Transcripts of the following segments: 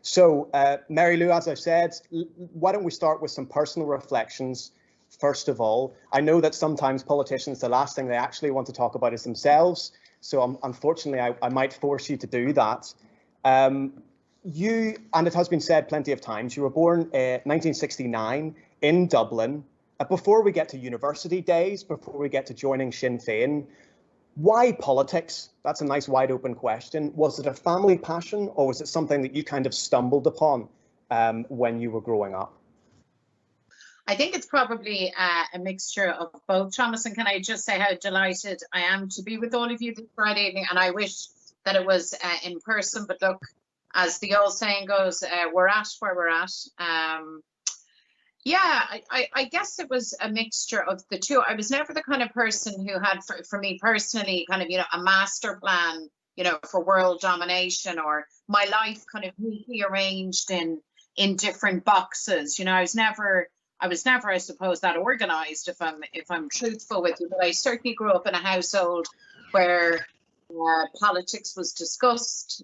So, Mary Lou, as I've said, why don't we start with some personal reflections? First of all, I know that sometimes politicians, the last thing they actually want to talk about is themselves. So unfortunately, I might force you to do that. You, and it has been said plenty of times, you were born in 1969 in Dublin. Before we get to university days, before we get to joining Sinn Féin, why politics? That's a nice wide open question. Was it a family passion, or was it something that you kind of stumbled upon when you were growing up? I think it's probably a mixture of both, Thomas. And can I just say how delighted I am to be with all of you this Friday evening? And I wish that it was in person. But look, as the old saying goes, we're at where we're at. Yeah, I guess it was a mixture of the two. I was never the kind of person who had, for me personally, kind of, a master plan, for world domination, or my life kind of neatly arranged in different boxes. I was never, I suppose, that organized, if I'm truthful with you. But I certainly grew up in a household where politics was discussed.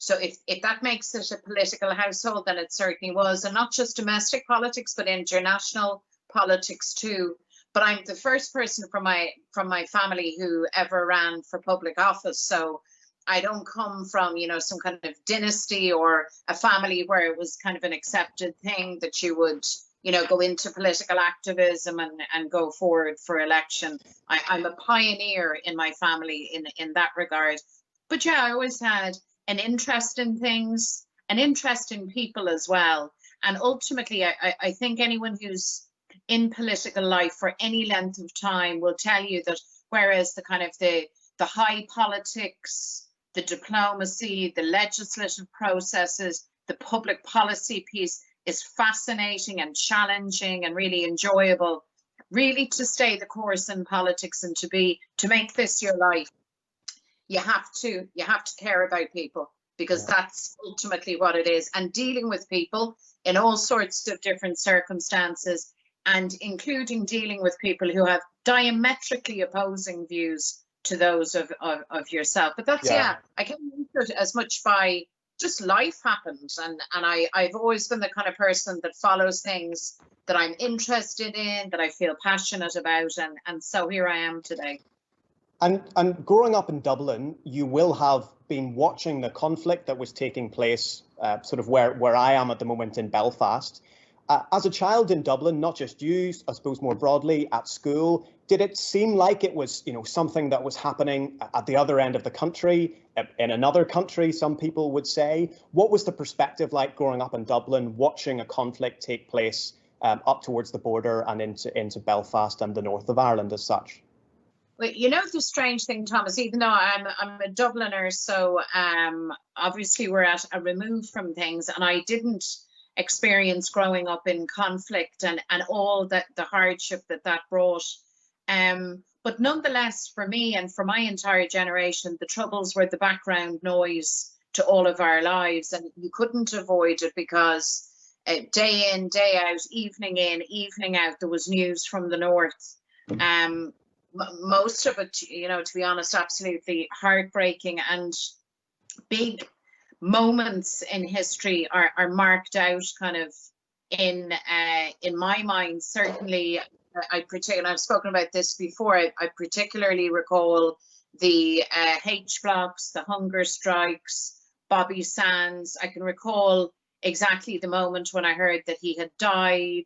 So if that makes it a political household, then it certainly was, and not just domestic politics, but international politics too. But I'm the first person from my family who ever ran for public office. So I don't come from, some kind of dynasty or a family where it was kind of an accepted thing that you would, go into political activism and go forward for election. I'm a pioneer in my family in that regard. But yeah, I always had an interest in things, an interest in people as well. And ultimately, I think anyone who's in political life for any length of time will tell you that whereas the kind of the high politics, the diplomacy, the legislative processes, the public policy piece is fascinating and challenging and really enjoyable, really to stay the course in politics and to make this your life. You have to care about people, because that's ultimately what it is, and dealing with people in all sorts of different circumstances, and including dealing with people who have diametrically opposing views to those of yourself. But that's I can't answer it as much by just life happens, and I've always been the kind of person that follows things that I'm interested in, that I feel passionate about, and so here I am today. And growing up in Dublin, you will have been watching the conflict that was taking place sort of where I am at the moment in Belfast. As a child in Dublin, not just you, I suppose more broadly at school, did it seem like it was, something that was happening at the other end of the country, in another country, some people would say? What was the perspective like growing up in Dublin, watching a conflict take place up towards the border and into Belfast and the north of Ireland as such? Well, the strange thing, Thomas, even though I'm a Dubliner, so obviously we're at a remove from things, and I didn't experience growing up in conflict and all the hardship that brought. But nonetheless, for me and for my entire generation, the Troubles were the background noise to all of our lives, and you couldn't avoid it, because day in, day out, evening in, evening out, there was news from the north. Most of it, to be honest, absolutely heartbreaking, and big moments in history are marked out kind of in my mind. Certainly, and I've spoken about this before, I particularly recall the H blocks, the hunger strikes, Bobby Sands. I can recall exactly the moment when I heard that he had died.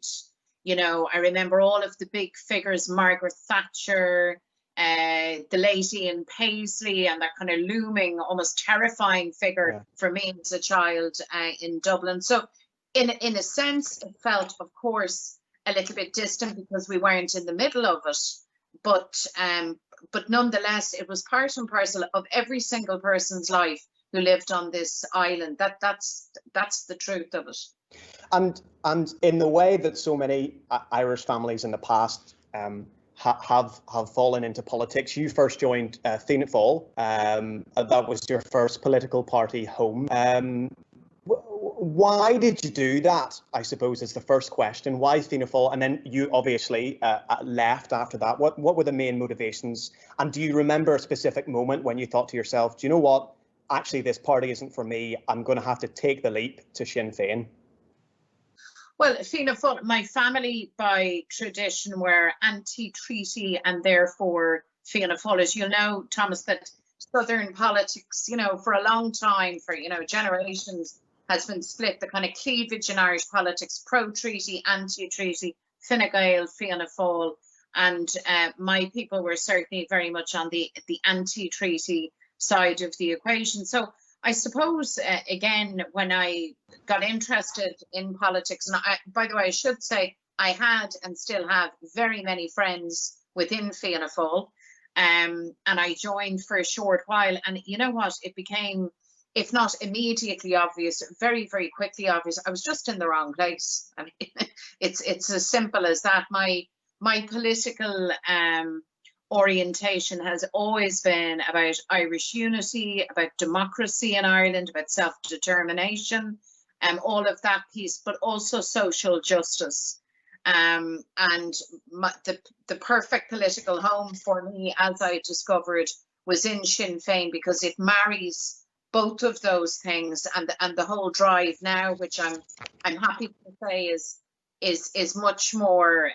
I remember all of the big figures, Margaret Thatcher, the late Ian Paisley, and that kind of looming, almost terrifying figure for me as a child in Dublin. So in a sense, it felt, of course, a little bit distant because we weren't in the middle of it. But nonetheless, it was part and parcel of every single person's life who lived on this island. That's the truth of it. And in the way that so many Irish families in the past have fallen into politics, you first joined Fianna Fáil. That was your first political party home. Why did you do that, I suppose, is the first question. Why Fianna Fáil? And then you obviously left after that. What were the main motivations? And do you remember a specific moment when you thought to yourself, do you know what? actually this party isn't for me, I'm going to have to take the leap to Sinn Féin? Well, Fianna Fáil, my family by tradition were anti-treaty, and therefore Fianna Fáil, as you'll know, Thomas, that Southern politics, for a long time, for, generations, has been split. The kind of cleavage in Irish politics, pro-treaty, anti-treaty, Fine Gael, Fianna Fáil, and my people were certainly very much on the anti-treaty side of the equation. So I suppose, again, when I got interested in politics, and by the way, I should say I had and still have very many friends within Fianna Fáil, and I joined for a short while, and you know what, it became, if not immediately obvious, very, very quickly obvious, I was just in the wrong place. I mean, it's as simple as that. My political orientation has always been about Irish unity, about democracy in Ireland, about self-determination, all of that piece, but also social justice. And the perfect political home for me, as I discovered, was in Sinn Féin, because it marries both of those things, and the whole drive now, which I'm happy to say is much more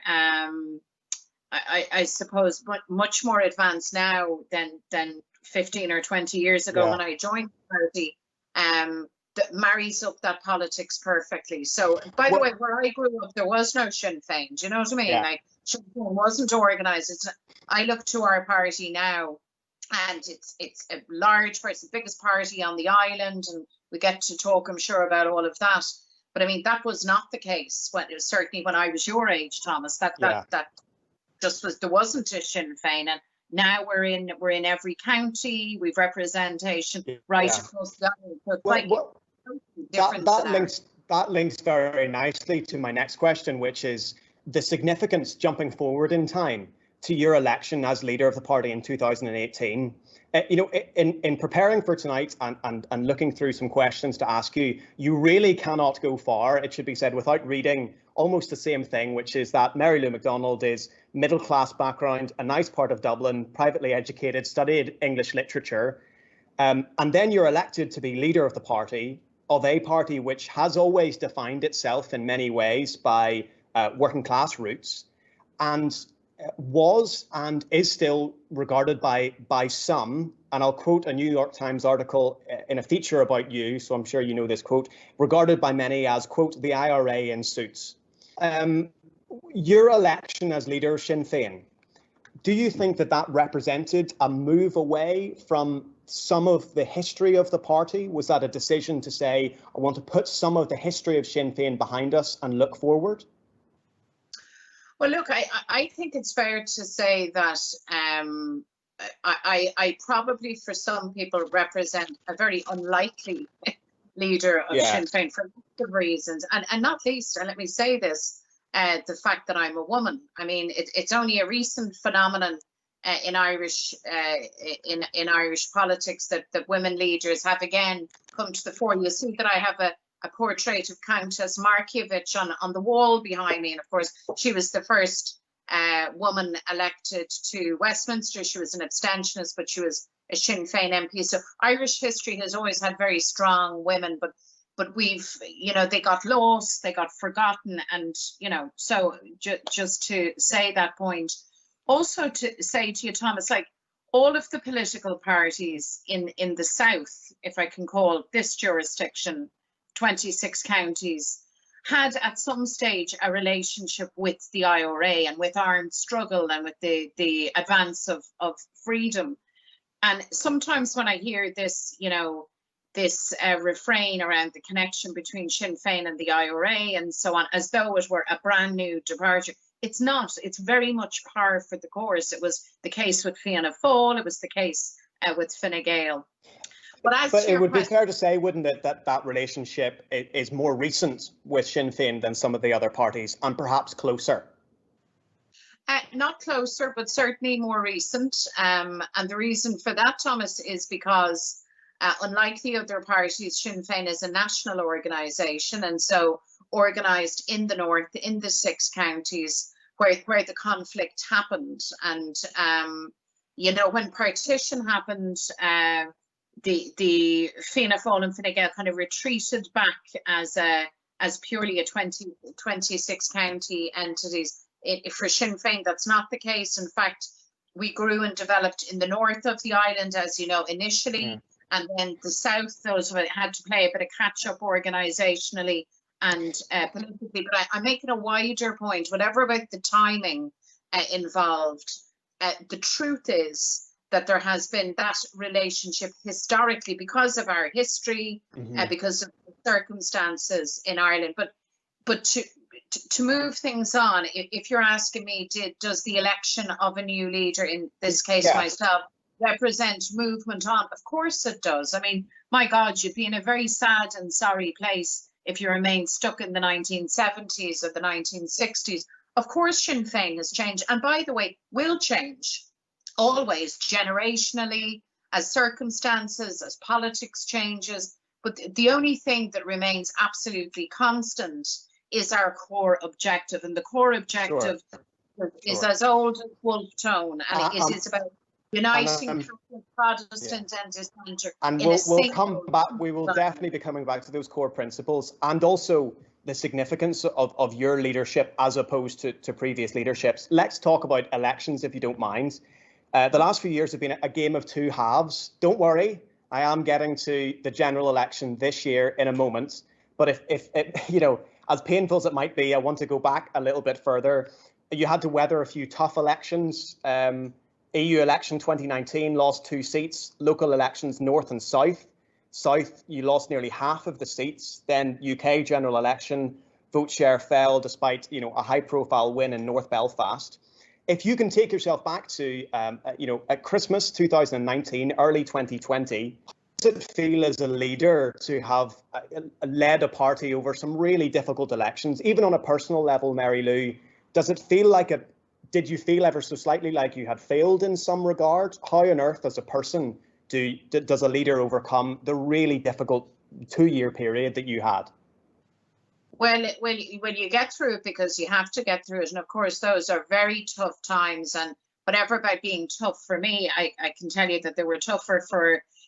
I suppose much more advanced now than 15 or 20 years ago when I joined the party, that marries up that politics perfectly. So, by the way, where I grew up, there was no Sinn Féin. Do you know what I mean? Yeah. Like, Sinn Féin wasn't organised. I look to our party now, and it's a large party, the biggest party on the island, and we get to talk, I'm sure, about all of that. But I mean, that was not the case certainly when I was your age, Thomas. That just was, there wasn't a Sinn Féin, and now we're in every county. We've representation right across the island. So that links very nicely to my next question, which is the significance, jumping forward in time, to your election as leader of the party in 2018. In preparing for tonight and looking through some questions to ask you, you really cannot go far, it should be said, without reading almost the same thing, which is that Mary Lou McDonald is middle-class background, a nice part of Dublin, privately educated, studied English literature, and then you're elected to be leader of the party, of a party which has always defined itself in many ways by working class roots, and was and is still regarded by some, and I'll quote a New York Times article in a feature about you, so I'm sure you know this quote, regarded by many as, quote, the IRA in suits. Your election as leader of Sinn Féin, do you think that represented a move away from some of the history of the party? Was that a decision to say, I want to put some of the history of Sinn Féin behind us and look forward? Well, look, I think it's fair to say that I probably, for some people, represent a very unlikely leader of Sinn Féin for lots of reasons, and not least, and let me say this, the fact that I'm a woman. I mean, it's only a recent phenomenon in Irish Irish politics that women leaders have again come to the fore. You see that I have a portrait of Countess Markievicz on the wall behind me, and of course she was the first woman elected to Westminster. She was an abstentionist, but she was a Sinn Féin MP. So Irish history has always had very strong women, but we've, they got lost, they got forgotten, and so just to say that point. Also to say to you, Thomas, like all of the political parties in the South, if I can call this jurisdiction, 26 counties, had at some stage a relationship with the IRA and with armed struggle and with the advance of freedom. And sometimes when I hear this, this refrain around the connection between Sinn Féin and the IRA and so on, as though it were a brand new departure, it's not. It's very much par for the course. It was the case with Fianna Fáil. It was the case with Fine Gael. But it would be fair to say, wouldn't it, that relationship is more recent with Sinn Féin than some of the other parties, and perhaps closer? Not closer, but certainly more recent. And the reason for that, Thomas, is because unlike the other parties, Sinn Féin is a national organisation, and so organised in the north, in the 6 counties where the conflict happened. And when partition happened, the Fianna Fáil and Fine Gael kind of retreated back as purely a 26 county entities. For Sinn Féin, that's not the case. In fact, we grew and developed in the north of the island, as you know, initially, and then the south, those had to play a bit of catch up organisationally and politically. But I'm making a wider point, whatever about the timing involved. The truth is that there has been that relationship historically because of our history, because of the circumstances in Ireland. But to move things on, if you're asking me, does the election of a new leader, in this case myself, represent movement on? Of course it does. I mean, my God, you'd be in a very sad and sorry place if you remain stuck in the 1970s or the 1960s. Of course, Sinn Féin has changed. And by the way, will change always, generationally, as circumstances, as politics changes. But the only thing that remains absolutely constant is our core objective. And the core objective is as old as Wolf Tone. And it is about uniting Protestant and Dissenter. And we'll come back. We will definitely be coming back to those core principles, and also the significance of your leadership as opposed to previous leaderships. Let's talk about elections, if you don't mind. The last few years have been a game of two halves. Don't worry, I am getting to the general election this year in a moment. But if you know, as painful as it might be, I want to go back a little bit further. You had to weather a few tough elections. EU election 2019, lost 2 seats. Local elections, north and south. South, you lost nearly half of the seats. Then UK general election, vote share fell despite, you know, a high-profile win in North Belfast. If you can take yourself back to, you know, at Christmas 2019, early 2020, how does it feel as a leader to have led a party over some really difficult elections, even on a personal level, Mary Lou? Does it feel like did you feel ever so slightly like you had failed in some regard? How on earth, as a person, does a leader overcome the really difficult 2-year period that you had? Well, you get through it because you have to get through it. And of course, those are very tough times. And whatever about being tough for me, I can tell you that they were tougher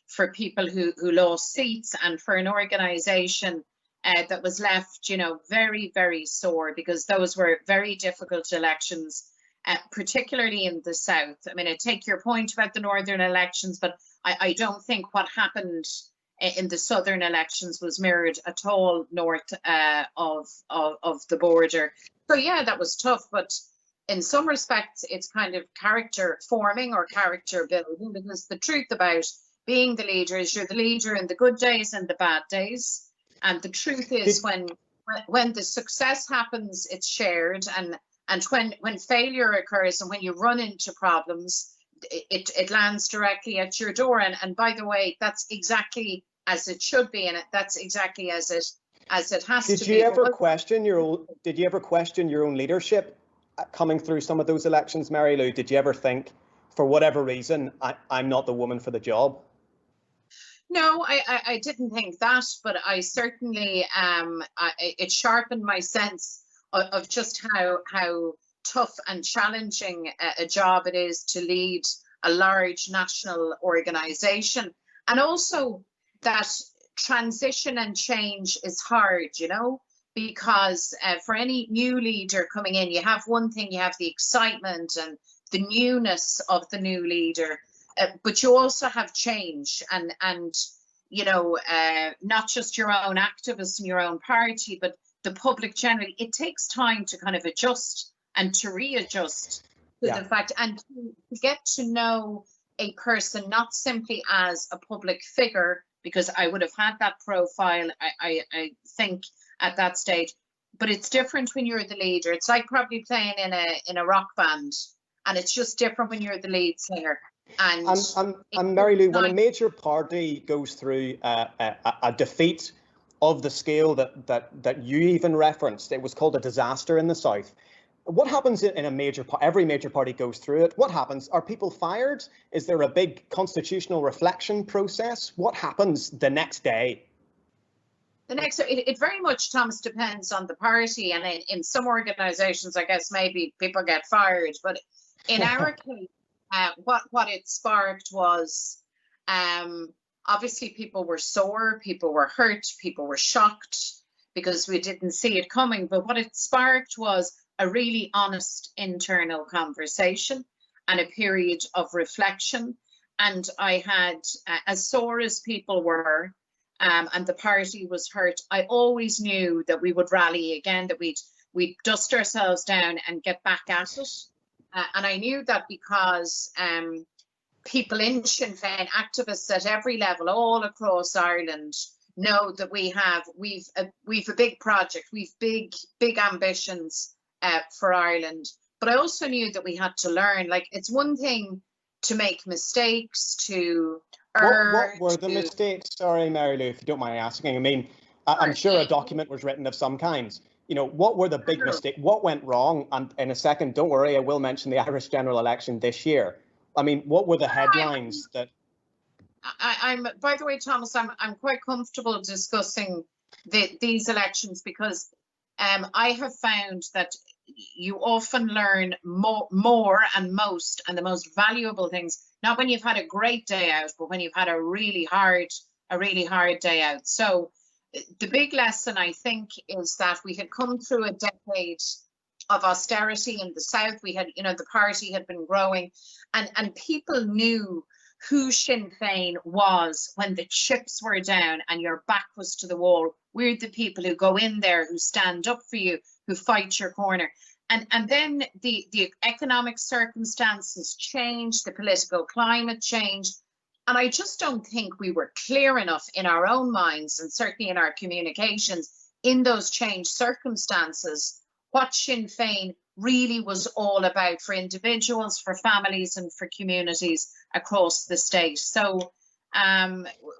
for people who lost seats, and for an organisation that was left, you know, very, very sore, because those were very difficult elections, particularly in the south. I mean, I take your point about the northern elections, but I don't think what happened in the southern elections was mirrored at all north of the border. So yeah, that was tough, but in some respects it's kind of character forming or character building, because the truth about being the leader is you're the leader in the good days and the bad days. And the truth is when the success happens, it's shared, and when failure occurs and when you run into problems, it lands directly at your door. And by the way, that's exactly as it should be, and that's exactly as it has to be. Did you ever question your own leadership coming through some of those elections, Mary Lou? Did you ever think, for whatever reason, I'm not the woman for the job? No, I didn't think that, but I certainly it sharpened my sense of just how tough and challenging a job it is to lead a large national organisation, and also that transition and change is hard, you know, because for any new leader coming in, you have one thing, you have the excitement and the newness of the new leader, but you also have change and you know, not just your own activists in your own party, but the public generally. It takes time to kind of adjust and to readjust to the fact, and to get to know a person not simply as a public figure, because I would have had that profile, I think, at that stage. But it's different when you're the leader. It's like probably playing in a rock band, and it's just different when you're the lead singer. And Mary Lou, when a major party goes through a defeat of the scale that you even referenced, it was called a disaster in the South. What happens in a major party? Every major party goes through it. What happens? Are people fired? Is there a big constitutional reflection process? What happens the next day? It very much, Thomas, depends on the party, and in some organisations, I guess maybe people get fired, but in our case, what it sparked was Obviously, people were sore, people were hurt, people were shocked because we didn't see it coming. But what it sparked was a really honest internal conversation and a period of reflection. And I had, as sore as people were, and the party was hurt, I always knew that we would rally again, that we'd dust ourselves down and get back at it. And I knew that because people in Sinn Féin, activists at every level, all across Ireland, know that we've a big project, we've big ambitions for Ireland. But I also knew that we had to learn. Like, it's one thing to make mistakes, to What were the mistakes? Sorry, Mary Lou, if you don't mind asking. I mean, I'm sure a document was written of some kind. You know, what were the big mistakes? What went wrong? And in a second, don't worry, I will mention the Irish general election this year. I mean, what were the headlines that? I'm. By the way, Thomas, I'm quite comfortable discussing these elections because I have found that you often learn more and most and the most valuable things, not when you've had a great day out, but when you've had a really hard day out. So the big lesson, I think, is that we had come through a decade of austerity in the South. We had, the party had been growing, and people knew who Sinn Féin was when the chips were down and your back was to the wall. We're the people who go in there, who stand up for you, who fight your corner. And then the economic circumstances changed, the political climate changed. And I just don't think we were clear enough in our own minds, and certainly in our communications, in those changed circumstances, what Sinn Féin really was all about for individuals, for families, and for communities across the state. So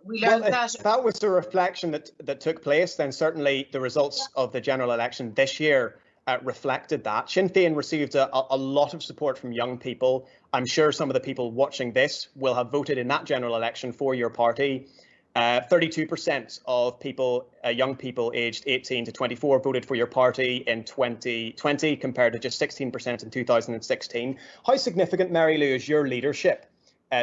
we learned that was the reflection that took place. Then certainly the results of the general election this year reflected that. Sinn Féin received a lot of support from young people. I'm sure some of the people watching this will have voted in that general election for your party. 32% of people, young people aged 18 to 24, voted for your party in 2020 compared to just 16% in 2016. How significant, Mary Lou, is your leadership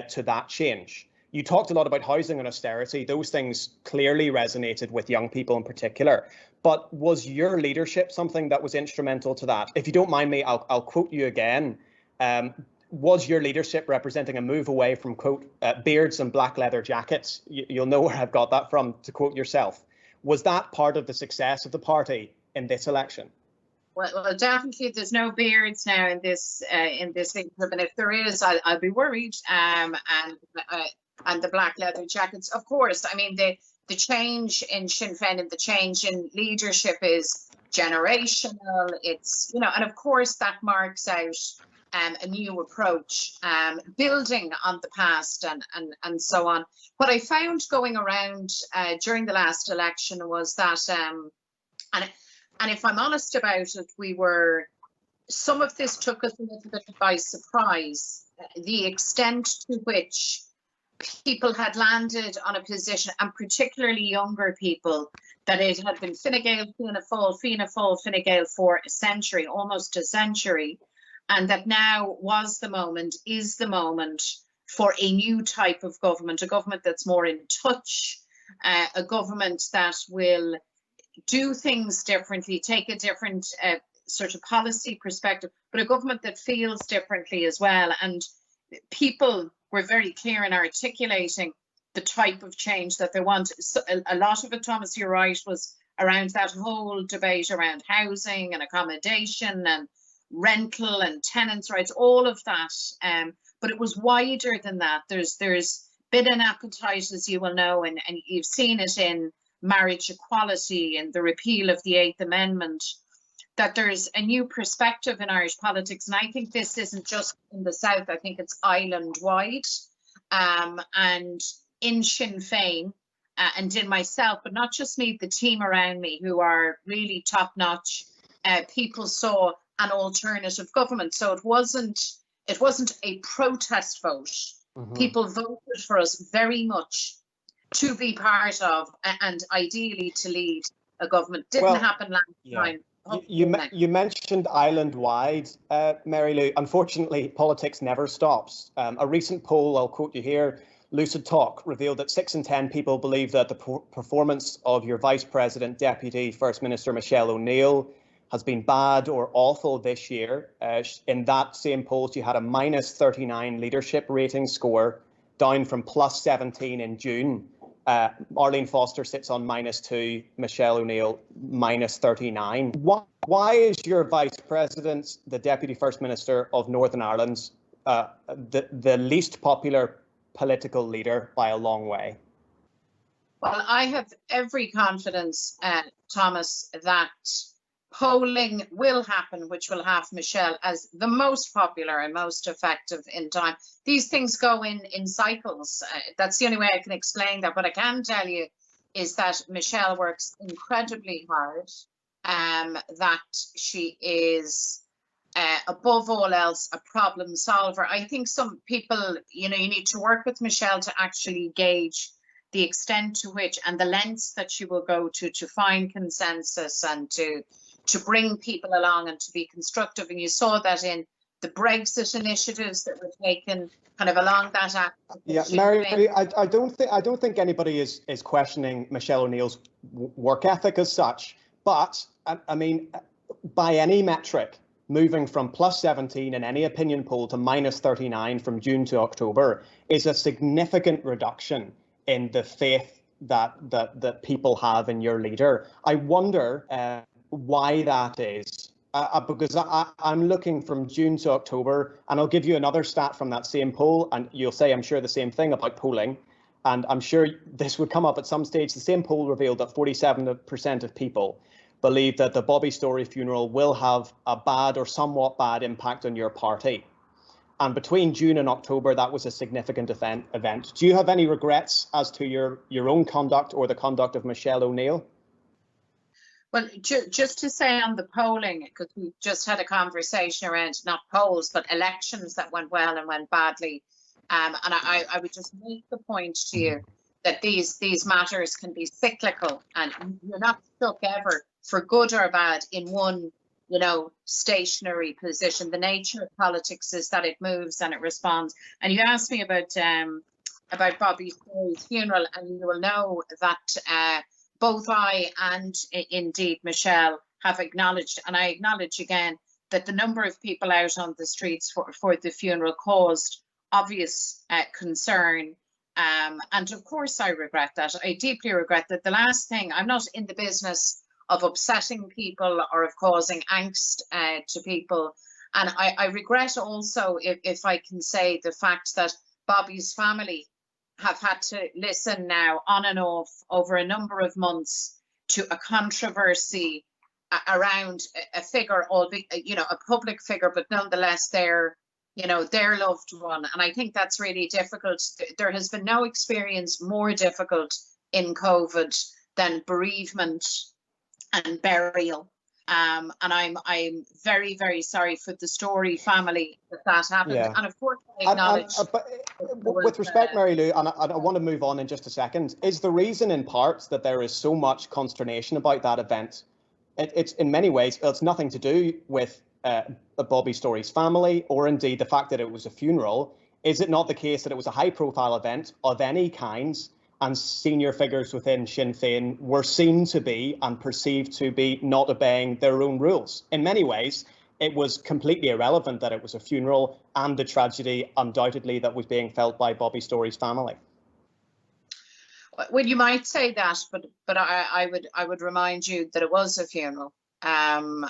to that change? You talked a lot about housing and austerity. Those things clearly resonated with young people in particular. But was your leadership something that was instrumental to that? If you don't mind me, I'll quote you again. Was your leadership representing a move away from, quote, beards and black leather jackets? You'll know where I've got that from, to quote yourself. Was that part of the success of the party in this election? Well, definitely there's no beards now in this income, and if there is, I'll be worried. And the black leather jackets, of course. I mean, the change in Sinn Féin and the change in leadership is generational. It's, and of course that marks out a new approach, building on the past and so on. What I found going around during the last election was that, and if I'm honest about it, some of this took us a little bit by surprise, the extent to which people had landed on a position, and particularly younger people, that it had been Fine Gael, Fianna Fáil, Fine Gael for a century, almost a century, and that now is the moment for a new type of government, a government that's more in touch, a government that will do things differently, take a different sort of policy perspective, but a government that feels differently as well. And people were very clear in articulating the type of change that they want. So a lot of it, Thomas, you're right, was around that whole debate around housing and accommodation and rental and tenants' rights, all of that. But it was wider than that. There's been an appetite, as you will know, and you've seen it in marriage equality and the repeal of the Eighth Amendment, that there's a new perspective in Irish politics. And I think this isn't just in the South, I think it's island-wide. And in Sinn Féin and in myself, but not just me, the team around me who are really top-notch, people saw an alternative government. So it wasn't a protest vote. Mm-hmm. People voted for us very much to be part of and ideally to lead a government. Didn't happen last time. You mentioned island-wide, Mary Lou. Unfortunately, politics never stops. A recent poll, I'll quote you here, Lucid Talk revealed that 6 in 10 people believe that the performance of your Vice President, Deputy First Minister Michelle O'Neill has been bad or awful this year. In that same poll, she had a -39 leadership rating score, down from +17 in June. Arlene Foster sits on -2, Michelle O'Neill -39. Why is your Vice President, the Deputy First Minister of Northern Ireland, the least popular political leader by a long way? Well, I have every confidence, Thomas, that polling will happen, which will have Michelle as the most popular and most effective in time. These things go in cycles. That's the only way I can explain that. What I can tell you is that Michelle works incredibly hard, that she is, above all else, a problem solver. I think some people, you need to work with Michelle to actually gauge the extent to which and the lengths that she will go to find consensus and to bring people along and to be constructive. And you saw that in the Brexit initiatives that were taken kind of along that act. Yeah, Mary, I don't think anybody is questioning Michelle O'Neill's work ethic as such. But I mean, by any metric, moving from +17 in any opinion poll to -39 from June to October is a significant reduction in the faith that people have in your leader. I wonder why that is, because I'm looking from June to October, and I'll give you another stat from that same poll, and you'll say, I'm sure, the same thing about polling, and I'm sure this would come up at some stage. The same poll revealed that 47% of people believe that the Bobby Storey funeral will have a bad or somewhat bad impact on your party. And between June and October, that was a significant event. Do you have any regrets as to your own conduct or the conduct of Michelle O'Neill? Well, just to say on the polling, because we just had a conversation around not polls, but elections that went well and went badly. And I would just make the point to you that these matters can be cyclical, and you're not stuck ever, for good or bad, in one, stationary position. The nature of politics is that it moves and it responds. And you asked me about Bobby Storey's funeral, and you will know that both I and indeed Michelle have acknowledged, and I acknowledge again, that the number of people out on the streets for the funeral caused obvious concern. And of course I regret that. I deeply regret that. The last thing, I'm not in the business of upsetting people or of causing angst to people. And I regret also, if I can say, the fact that Bobby's family have had to listen now on and off over a number of months to a controversy around a figure, albeit, a public figure, but nonetheless their loved one. And I think that's really difficult. There has been no experience more difficult in COVID than bereavement and burial. And I'm very, very sorry for the Storey family that happened. Yeah. And of course, I acknowledge. With respect, Mary Lou, and I want to move on in just a second, is the reason in part that there is so much consternation about that event? It's in many ways, it's nothing to do with Bobby Storey's family, or indeed the fact that it was a funeral. Is it not the case that it was a high-profile event of any kinds, and senior figures within Sinn Féin were seen to be and perceived to be not obeying their own rules? In many ways, it was completely irrelevant that it was a funeral and the tragedy, undoubtedly, that was being felt by Bobby Storey's family. Well, you might say that, but I would remind you that it was a funeral, and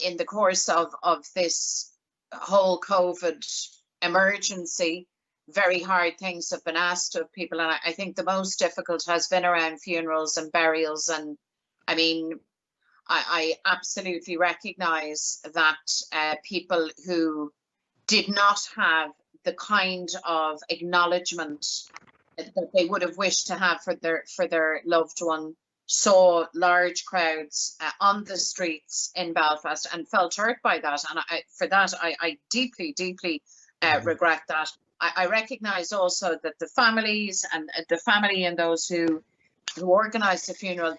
in the course of this whole COVID emergency, very hard things have been asked of people, and I think the most difficult has been around funerals and burials. And I mean, I absolutely recognise that people who did not have the kind of acknowledgement that they would have wished to have for their loved one saw large crowds on the streets in Belfast and felt hurt by that. And I deeply, deeply regret that. I recognise also that the families and those who organised the funeral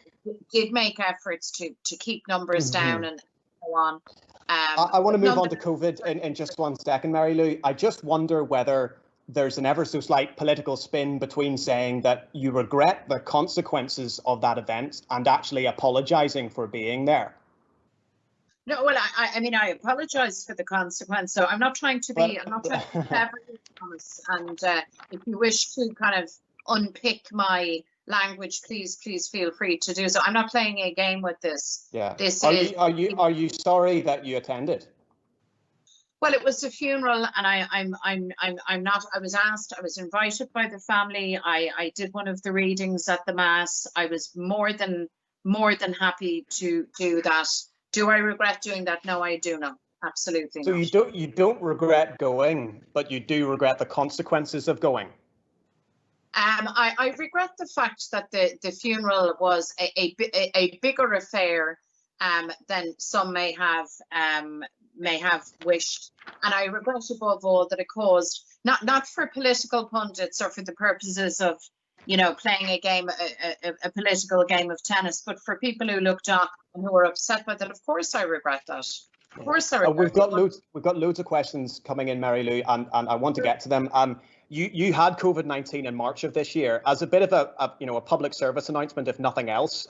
did make efforts to keep numbers down and so on. I want to move on to COVID in just 1 second, Mary Lou. I just wonder whether there's an ever so slight political spin between saying that you regret the consequences of that event and actually apologising for being there. No, well, I mean, I apologise for the consequence. So I'm not trying to be, I'm not trying to be clever, Thomas. And if you wish to kind of unpick my language, please feel free to do so. I'm not playing a game with this. Yeah. This are you sorry that you attended? Well, it was a funeral, and I'm not. I was asked. I was invited by the family. I did one of the readings at the mass. I was more than happy to do that. Do I regret doing that? No, I do not. Absolutely. So not. you don't regret going, but you do regret the consequences of going. I regret the fact that the funeral was a bigger affair than some may have wished, and I regret above all that it caused not for political pundits or for the purposes of playing a game, a political game of tennis, but for people who looked on and who were upset by that. Of course, I regret that. Of course, I regret. We've got loads of questions coming in, Mary Lou, and I want to get to them. You had COVID-19 in March of this year. As a bit of a public service announcement, if nothing else,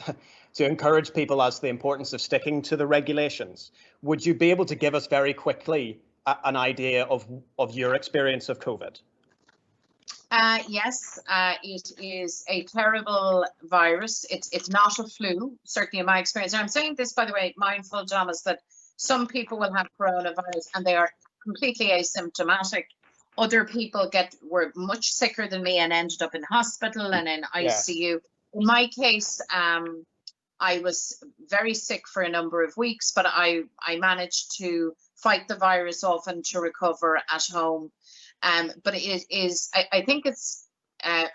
to encourage people as to the importance of sticking to the regulations, would you be able to give us very quickly an idea of your experience of COVID? Yes, it is a terrible virus. It's not a flu, certainly in my experience. And I'm saying this, by the way, mindful, Thomas, that some people will have coronavirus and they are completely asymptomatic. Other people were much sicker than me and ended up in hospital and in ICU. In my case, I was very sick for a number of weeks, but I managed to fight the virus off and to recover at home. But it is, I think it's,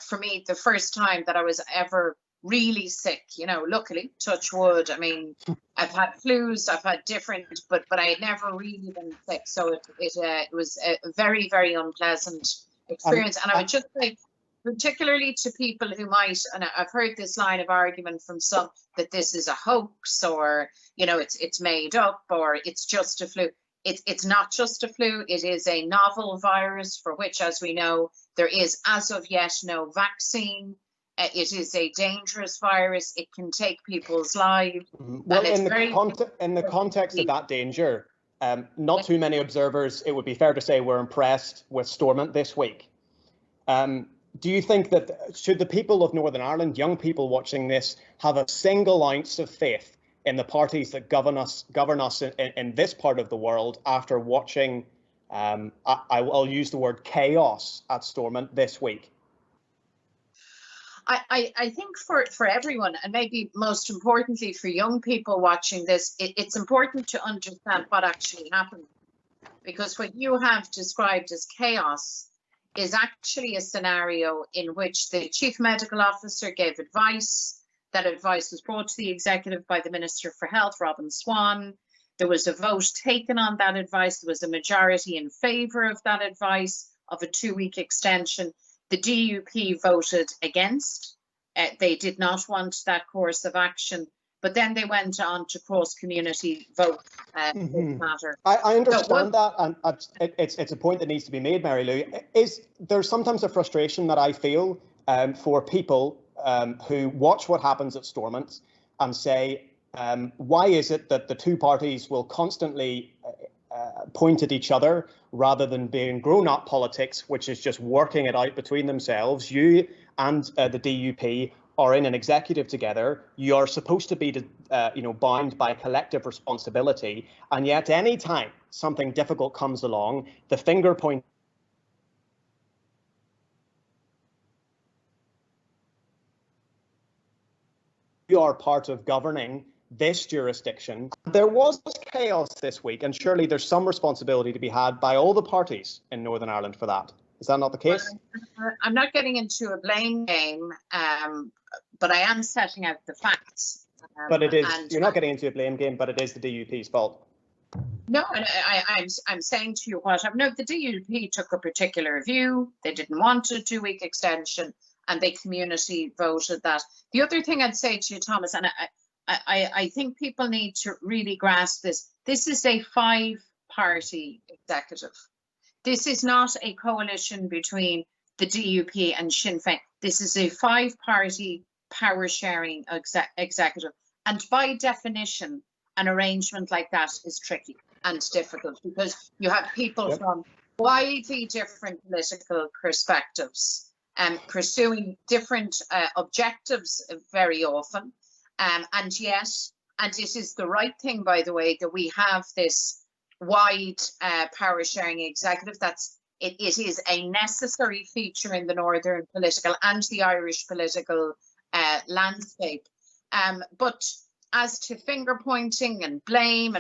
for me, the first time that I was ever really sick, luckily, touch wood. I mean, I've had flus, I've had different, but I had never really been sick. So it was a very, very unpleasant experience. And I would just say, particularly to people who might, and I've heard this line of argument from some, that this is a hoax, or, it's made up, or it's just a flu. It's not just a flu. It is a novel virus for which, as we know, there is as of yet no vaccine. It is a dangerous virus. It can take people's lives. Well, in the context of that danger, not too many observers, it would be fair to say, were impressed with Stormont this week. Do you think that should the people of Northern Ireland, young people watching this, have a single ounce of faith in the parties that govern us in this part of the world after watching, I'll use the word chaos at Stormont this week? I think for everyone, and maybe most importantly for young people watching this, it's important to understand what actually happened. Because what you have described as chaos is actually a scenario in which the chief medical officer gave advice. That advice was brought to the executive by the Minister for Health, Robin Swan. There was a vote taken on that advice. There was a majority in favour of that advice of a 2-week extension. The DUP voted against. They did not want that course of action, but then they went on to cross-community vote this matter. I understand that, and it's a point that needs to be made, Mary Lou. There's sometimes a frustration that I feel for people who watch what happens at Stormont and say, why is it that the two parties will constantly point at each other rather than being grown-up politics, which is just working it out between themselves? You and the DUP are in an executive together. You are supposed to be, bound by collective responsibility, and yet any time something difficult comes along, the finger point. You are part of governing this jurisdiction. There was chaos this week, and surely there's some responsibility to be had by all the parties in Northern Ireland for that. Is that not the case? Well, I'm not getting into a blame game, but I am setting out the facts. But it is, you're not getting into a blame game, but it is the DUP's fault. No, and I'm saying to you the DUP took a particular view. They didn't want a 2-week extension, and they community voted that. The other thing I'd say to you, Thomas, and I think people need to really grasp this. This is a 5-party executive. This is not a coalition between the DUP and Sinn Féin. This is a 5-party power sharing executive. And by definition, an arrangement like that is tricky and difficult because you have people from widely different political perspectives pursuing different objectives very often. And yet, and this is the right thing, by the way, that we have this wide power sharing executive. It is a necessary feature in the Northern political and the Irish political landscape. But as to finger pointing and blame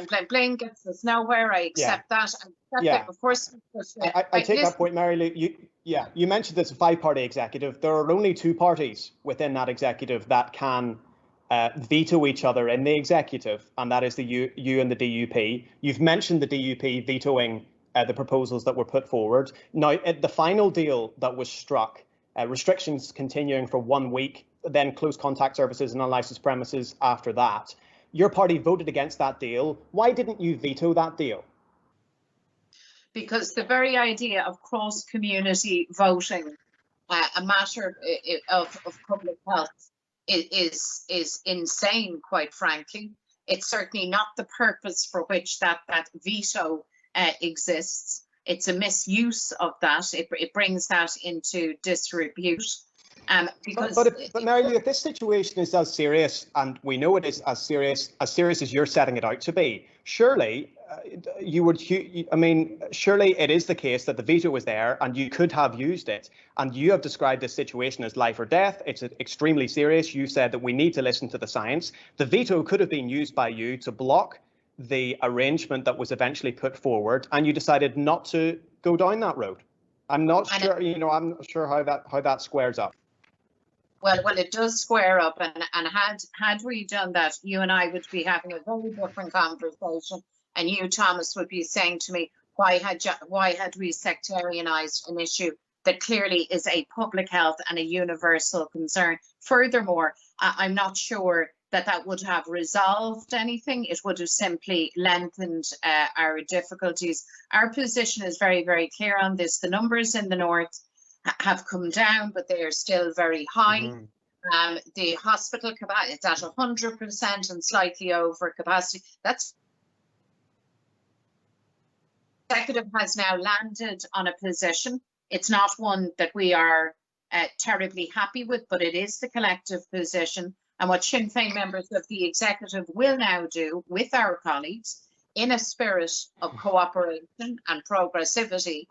gets us nowhere. I accept that. Of course. I take that point, Mary Lou. You mentioned this 5-party executive. There are only 2 parties within that executive that can veto each other in the executive, and that is the you and the DUP. You've mentioned the DUP vetoing the proposals that were put forward. Now, at the final deal that was struck, restrictions continuing for 1 week, then close contact services and unlicensed premises after that. Your party voted against that deal. Why didn't you veto that deal? Because the very idea of cross-community voting, a matter of public health, is insane, quite frankly. It's certainly not the purpose for which that veto exists. It's a misuse of that. It brings that into disrepute. But Mary Lou, if this situation is as serious, and we know it is as serious as you're setting it out to be, surely surely it is the case that the veto was there and you could have used it. And you have described this situation as life or death. It's extremely serious. You said that we need to listen to the science. The veto could have been used by you to block the arrangement that was eventually put forward, and you decided not to go down that road. I'm not sure, I'm not sure how that squares up. Well, it does square up, and had we done that, you and I would be having a very different conversation, and you, Thomas, would be saying to me, why had we sectarianised an issue that clearly is a public health and a universal concern? Furthermore, I'm not sure that would have resolved anything. It would have simply lengthened our difficulties. Our position is very, very clear on this. The numbers in the north have come down, but they are still very high. Mm-hmm. The hospital capacity is at 100% and slightly over capacity. That's executive has now landed on a position. It's not one that we are terribly happy with, but it is the collective position. And what Sinn Féin members of the executive will now do with our colleagues in a spirit of cooperation and progressivity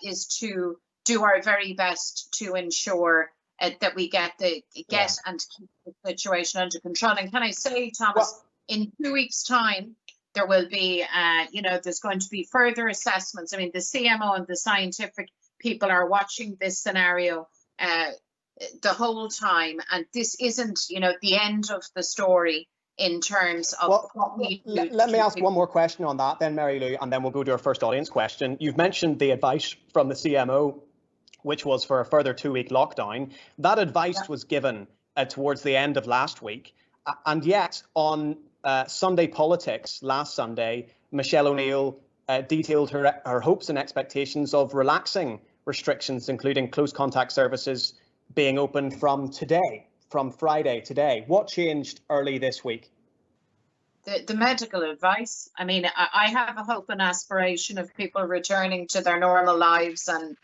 is to do our very best to ensure that we get and keep the situation under control. And can I say, Thomas, in 2 weeks' time, there will be, there's going to be further assessments. I mean, the CMO and the scientific people are watching this scenario the whole time, and this isn't, the end of the story in terms of what we do. Let me ask one more question on that then, Mary Lou, and then we'll go to our first audience question. You've mentioned the advice from the CMO, which was for a further 2-week lockdown. That advice was given towards the end of last week, and yet on Sunday Politics last Sunday, Michelle O'Neill detailed her hopes and expectations of relaxing restrictions, including close contact services being open from Friday today. What changed early this week? The medical advice. I mean, I have a hope and aspiration of people returning to their normal lives and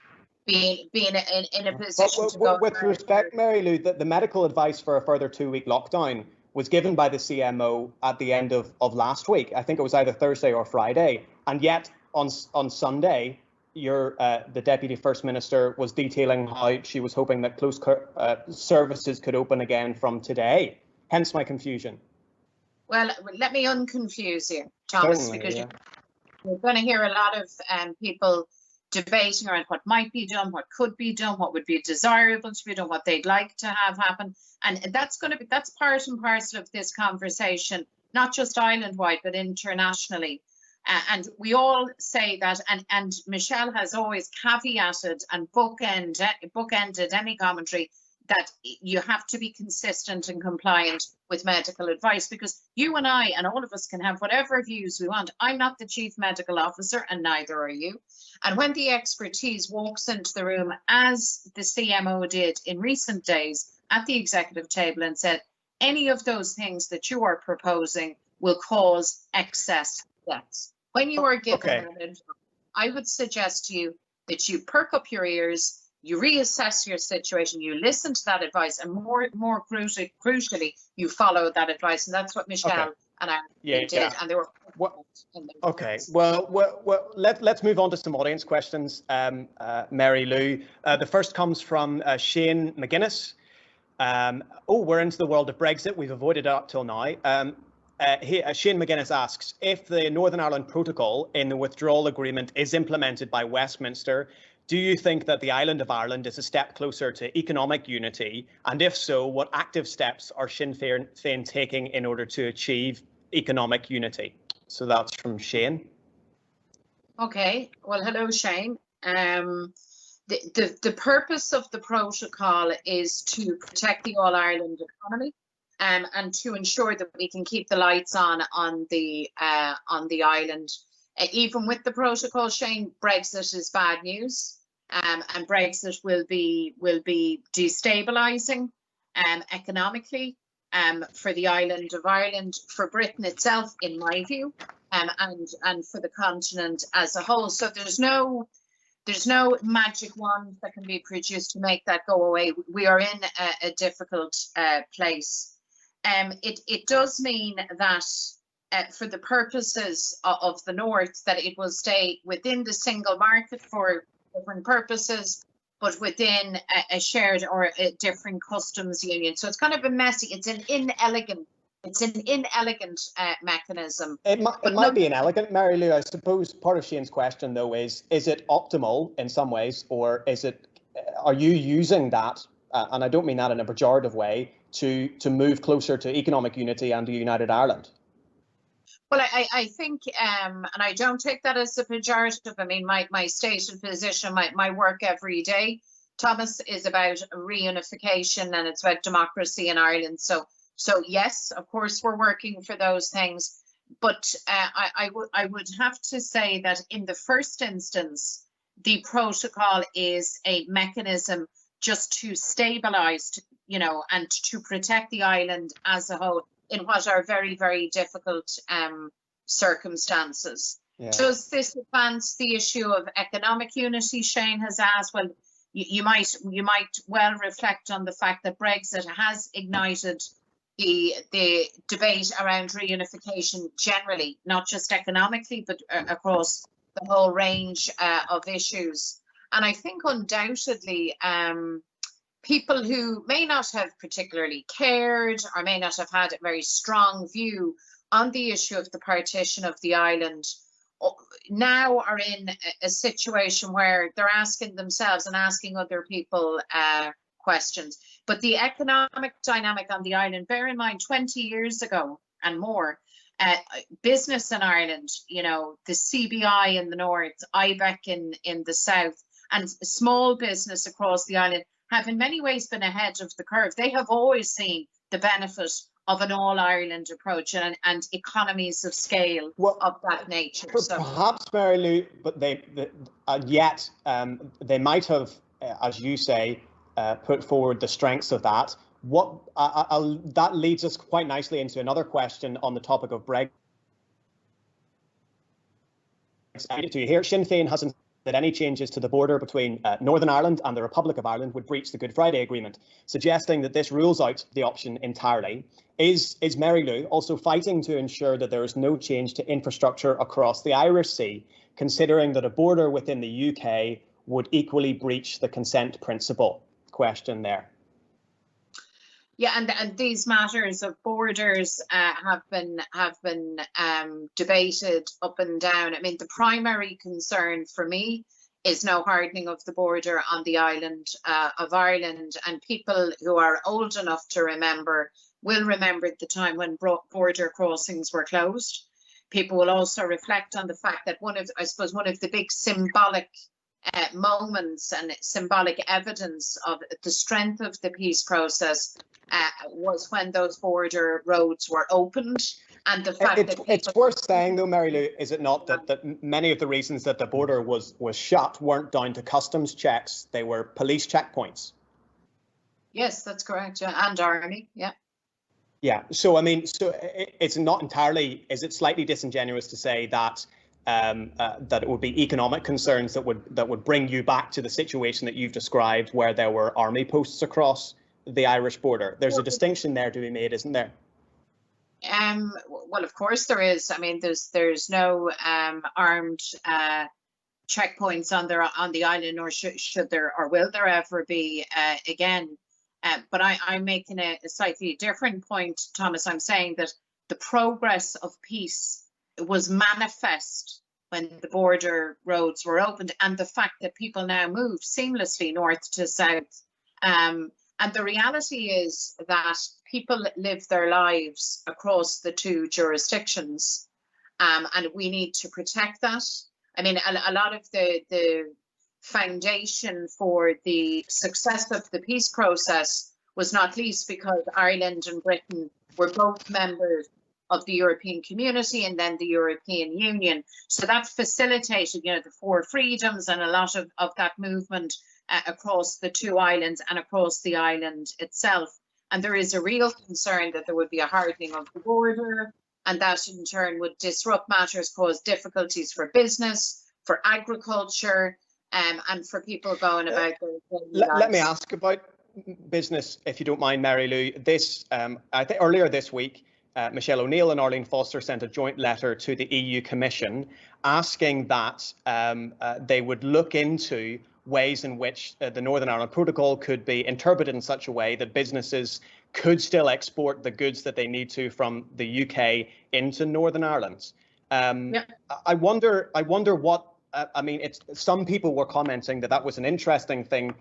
being in a position to go. With respect, Mary Lou, the medical advice for a further 2-week lockdown was given by the CMO at the end of last week. I think it was either Thursday or Friday. And yet on Sunday, the Deputy First Minister was detailing how she was hoping that close services could open again from today. Hence my confusion. Well, let me unconfuse you, Thomas, because you're going to hear a lot of people debating around what might be done, what could be done, what would be desirable to be done, what they'd like to have happen. And that's part and parcel of this conversation, not just island-wide, but internationally. And we all say that, and Michelle has always caveated and bookended any commentary that you have to be consistent and compliant with medical advice, because you and I and all of us can have whatever views we want. I'm not the chief medical officer, and neither are you. And when the expertise walks into the room, as the CMO did in recent days at the executive table, and said, any of those things that you are proposing will cause excess deaths. When you are given that advice, I would suggest to you that you perk up your ears, you reassess your situation, you listen to that advice, and more crucially, you follow that advice. And that's what Michelle and I did. And they were let's move on to some audience questions. Mary Lou, the first comes from Shane McGuinness. We're into the world of Brexit. We've avoided it up till now. Shane McGuinness asks, if the Northern Ireland Protocol in the withdrawal agreement is implemented by Westminster, do you think that the island of Ireland is a step closer to economic unity? And if so, what active steps are Sinn Féin taking in order to achieve economic unity? So that's from Shane. Okay, well, hello, Shane. The purpose of the protocol is to protect the All-Ireland economy, and to ensure that we can keep the lights on the island. Even with the protocol, Shane, Brexit is bad news, and Brexit will be destabilising economically for the island of Ireland, for Britain itself, in my view, and for the continent as a whole. So there's no magic wand that can be produced to make that go away. We are in a difficult place. It does mean that for the purposes of the North, that it will stay within the single market for different purposes, but within a shared or a different customs union. So it's kind of a messy, it's an inelegant mechanism. It might be inelegant, Mary Lou. I suppose part of Shane's question, though, is it optimal in some ways, or are you using that, and I don't mean that in a pejorative way, to move closer to economic unity and a united Ireland? Well, I think, and I don't take that as a pejorative. I mean, my stated position, my work every day, Thomas, is about reunification, and it's about democracy in Ireland. So yes, of course, we're working for those things. But I would have to say that in the first instance, the protocol is a mechanism just to stabilise, and to protect the island as a whole in what are very, very difficult circumstances. Yeah. Does this advance the issue of economic unity? Shane has asked. Well, you might well reflect on the fact that Brexit has ignited the debate around reunification generally, not just economically, but across the whole range of issues. And I think undoubtedly, people who may not have particularly cared or may not have had a very strong view on the issue of the partition of the island now are in a situation where they're asking themselves and asking other people questions. But the economic dynamic on the island, bear in mind, 20 years ago and more, business in Ireland, the CBI in the north, IBEC in the south, and small business across the island have in many ways been ahead of the curve. They have always seen the benefit of an all-Ireland approach and economies of scale of that nature. Perhaps, Mary Lou, but they might have, as you say, put forward the strengths of that. That leads us quite nicely into another question on the topic of Brexit. Do you hear Sinn Féin hasn't that any changes to the border between Northern Ireland and the Republic of Ireland would breach the Good Friday Agreement, suggesting that this rules out the option entirely. Is Mary Lou also fighting to ensure that there is no change to infrastructure across the Irish Sea, considering that a border within the UK would equally breach the consent principle? Question there. Yeah, and these matters of borders have been debated up and down. I mean, the primary concern for me is no hardening of the border on the island of Ireland, and people who are old enough to remember will remember the time when border crossings were closed. People will also reflect on the fact that one of the big symbolic moments and symbolic evidence of the strength of the peace process was when those border roads were opened. And the fact it's worth saying, though, Mary Lou, is it not, that many of the reasons that the border was shut weren't down to customs checks, they were police checkpoints? Yes, that's correct. And army, yeah. Yeah. So I mean, so it's not entirely. Is it slightly disingenuous to say that that it would be economic concerns that would bring you back to the situation that you've described, where there were army posts across the Irish border? There's a distinction there to be made, isn't there? Well, of course there is. I mean, there's no armed checkpoints on the island, or should there, or will there ever be again? But I'm making a slightly different point, Thomas. I'm saying that the progress of peace was manifest when the border roads were opened, and the fact that people now move seamlessly north to south. And the reality is that people live their lives across the two jurisdictions, and we need to protect that. I mean, a lot of the foundation for the success of the peace process was not least because Ireland and Britain were both members of the European community and then the European Union. So that facilitated, the four freedoms and a lot of that movement across the two islands and across the island itself. And there is a real concern that there would be a hardening of the border, and that in turn would disrupt matters, cause difficulties for business, for agriculture, and for people going about their daily lives. Let me ask about business, if you don't mind, Mary Lou. I think earlier this week, Michelle O'Neill and Arlene Foster sent a joint letter to the EU Commission asking that they would look into ways in which the Northern Ireland Protocol could be interpreted in such a way that businesses could still export the goods that they need to from the UK into Northern Ireland. I wonder what, I mean, some people were commenting that was an interesting thing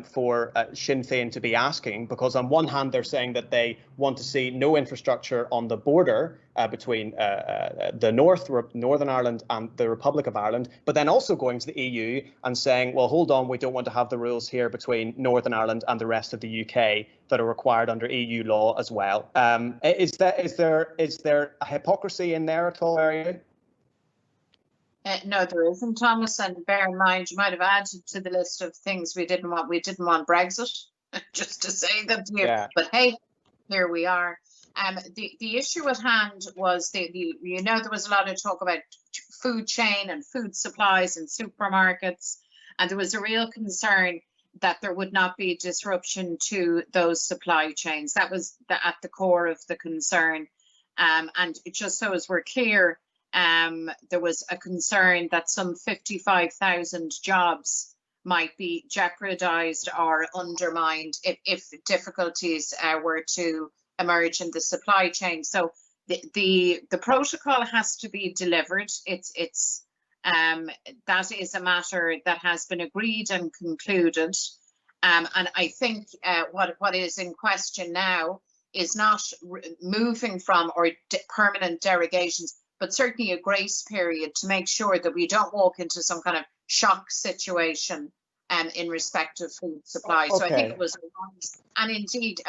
for Sinn Féin to be asking, because on one hand they're saying that they want to see no infrastructure on the border between the Northern Ireland and the Republic of Ireland, but then also going to the EU and saying, well, hold on, we don't want to have the rules here between Northern Ireland and the rest of the UK that are required under EU law as well. Is there a hypocrisy in there at all, Mary? No, there isn't, Thomas. And bear in mind, you might have added to the list of things we didn't want. We didn't want Brexit, just to say that here. Yeah. But hey, here we are. The issue at hand was there was a lot of talk about food chain and food supplies and supermarkets, and there was a real concern that there would not be disruption to those supply chains. That was at the core of the concern. And just so as we're clear, there was a concern that some 55,000 jobs might be jeopardized or undermined if difficulties were to emerge in the supply chain. So the protocol has to be delivered. That is a matter that has been agreed and concluded. And I think what is in question now is not moving from or permanent derogations, but certainly a grace period to make sure that we don't walk into some kind of shock situation in respect of food supply. Okay. So I think it was, and indeed,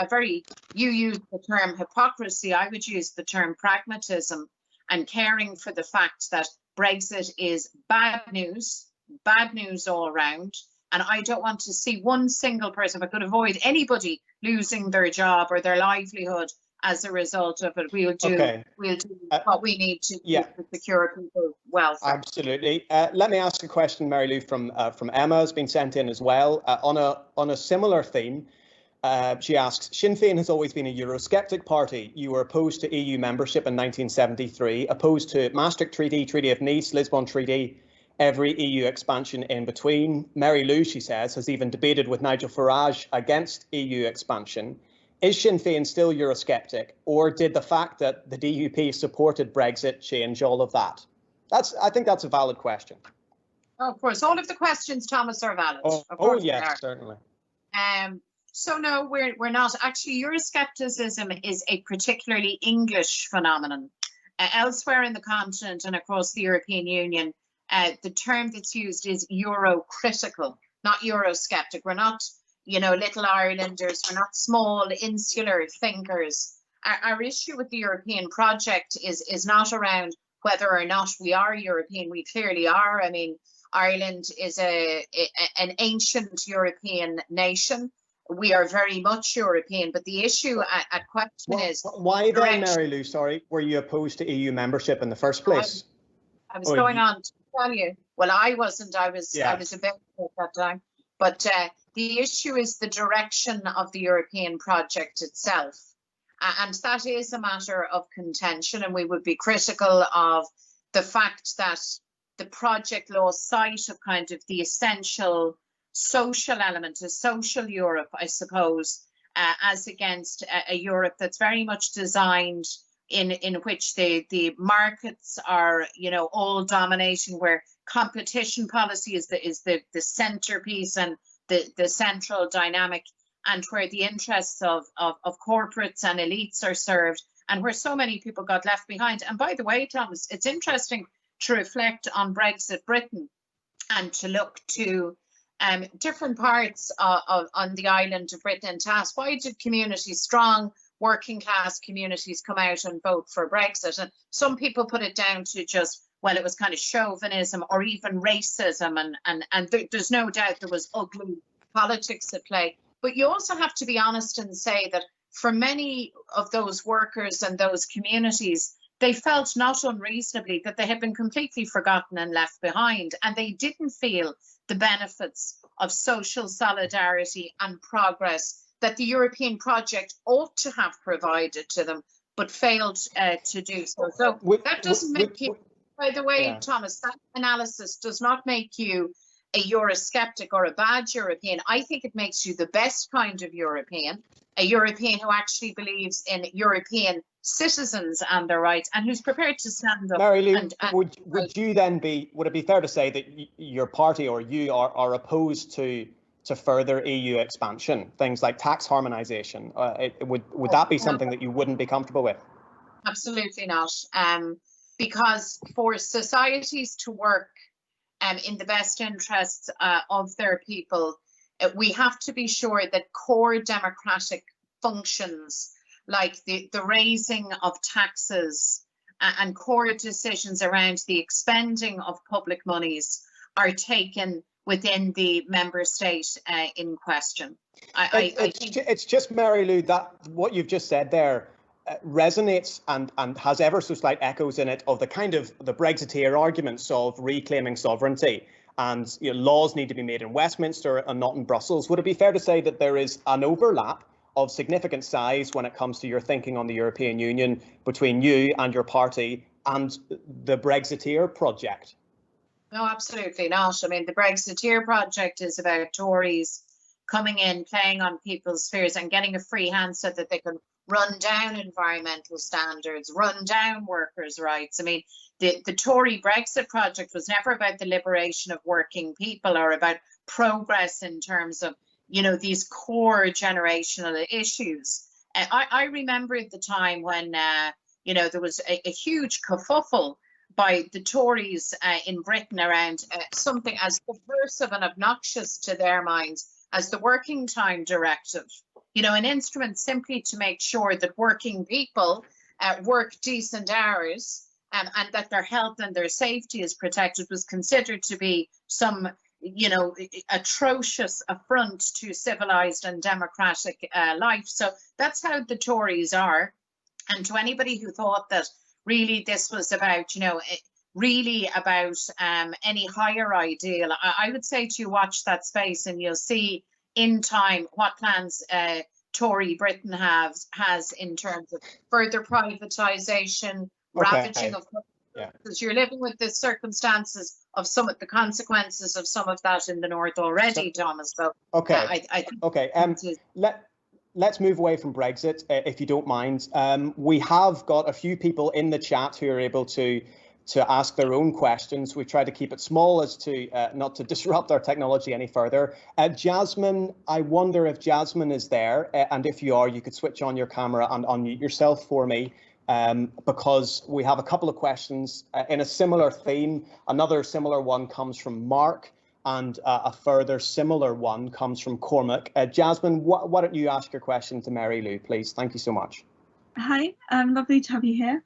you used the term hypocrisy, I would use the term pragmatism, and caring for the fact that Brexit is bad news all around. And I don't want to see one single person, if I could avoid anybody losing their job or their livelihood as a result of it. We'll do what we need to do to secure people's welfare. Absolutely. Let me ask a question, Mary Lou, from Emma, has been sent in as well. On a similar theme, she asks, Sinn Féin has always been a Eurosceptic party. You were opposed to EU membership in 1973, opposed to Maastricht Treaty, Treaty of Nice, Lisbon Treaty, every EU expansion in between. Mary Lou, she says, has even debated with Nigel Farage against EU expansion. Is Sinn Féin still Eurosceptic, or did the fact that the DUP supported Brexit change all of that? I think that's a valid question. Oh, of course, all of the questions, Thomas, are valid. Yes, certainly. So no, we're not. Actually, Euroscepticism is a particularly English phenomenon. Elsewhere in the continent and across the European Union, the term that's used is Euro-critical, not Eurosceptic. We're not, little Irelanders. We're not small, insular thinkers. Our issue with the European project is not around whether or not we are European. We clearly are. I mean, Ireland is an ancient European nation. We are very much European, but the issue at question is... Why then, Mary Lou, sorry, were you opposed to EU membership in the first place? I was going on to tell you. Well, I wasn't. I was a bit at that time. But the issue is the direction of the European project itself. And that is a matter of contention, and we would be critical of the fact that the project lost sight of kind of the essential social element, a social Europe, I suppose, as against a Europe that's very much designed in which the markets are, all dominating, where competition policy is the centerpiece and the central dynamic, and where the interests of corporates and elites are served, and where so many people got left behind. And by the way, Thomas, it's interesting to reflect on Brexit Britain and to look to different parts on the island of Britain and to ask, why did communities, strong working class communities, come out and vote for Brexit? And some people put it down to just, well, it was kind of chauvinism or even racism, and there's no doubt there was ugly politics at play. But you also have to be honest and say that for many of those workers and those communities, they felt not unreasonably that they had been completely forgotten and left behind, and they didn't feel the benefits of social solidarity and progress that the European project ought to have provided to them, but failed to do so. So that doesn't make you, by the way, Thomas, that analysis does not make you a Eurosceptic or a bad European. I think it makes you the best kind of European, a European who actually believes in European citizens and their rights, and who's prepared to stand up. Mary Lou, would it be fair to say that your party or you are opposed to further EU expansion, things like tax harmonisation? Would that be something that you wouldn't be comfortable with? Absolutely not. Because for societies to work in the best interests of their people, we have to be sure that core democratic functions like the raising of taxes and core decisions around the expending of public monies are taken within the member state in question. I think it's just, Mary Lou, that what you've just said there resonates and has ever so slight echoes in it of the kind of the Brexiteer arguments of reclaiming sovereignty, and laws need to be made in Westminster and not in Brussels. Would it be fair to say that there is an overlap of significant size when it comes to your thinking on the European Union between you and your party and the Brexiteer project? No, absolutely not. I mean, the Brexiteer project is about Tories coming in, playing on people's fears and getting a free hand so that they can run down environmental standards, run down workers' rights. I mean, the Tory Brexit project was never about the liberation of working people or about progress in terms of, these core generational issues. I remember at the time when, there was a huge kerfuffle by the Tories in Britain around something as subversive and obnoxious to their minds as the Working Time Directive. An instrument simply to make sure that working people work decent hours and that their health and their safety is protected was considered to be some, atrocious affront to civilized and democratic life. So that's how the Tories are. And to anybody who thought that really this was about, really about any higher ideal, I would say to you, watch that space and you'll see in time what plans Tory Britain has in terms of further privatisation, ravaging of, because you're living with the circumstances of some of the consequences of some of that in the north already, Thomas. So let's move away from Brexit, if you don't mind. We have got a few people in the chat who are able to ask their own questions. We try to keep it small as to not to disrupt our technology any further. Jasmine, I wonder if Jasmine is there, and if you are, you could switch on your camera and unmute yourself for me. because we have a couple of questions in a similar theme. Another similar one comes from Mark, and a further similar one comes from Cormac. Jasmine, why don't you ask your question to Mary Lou, please? Thank you so much. Hi, lovely to have you here.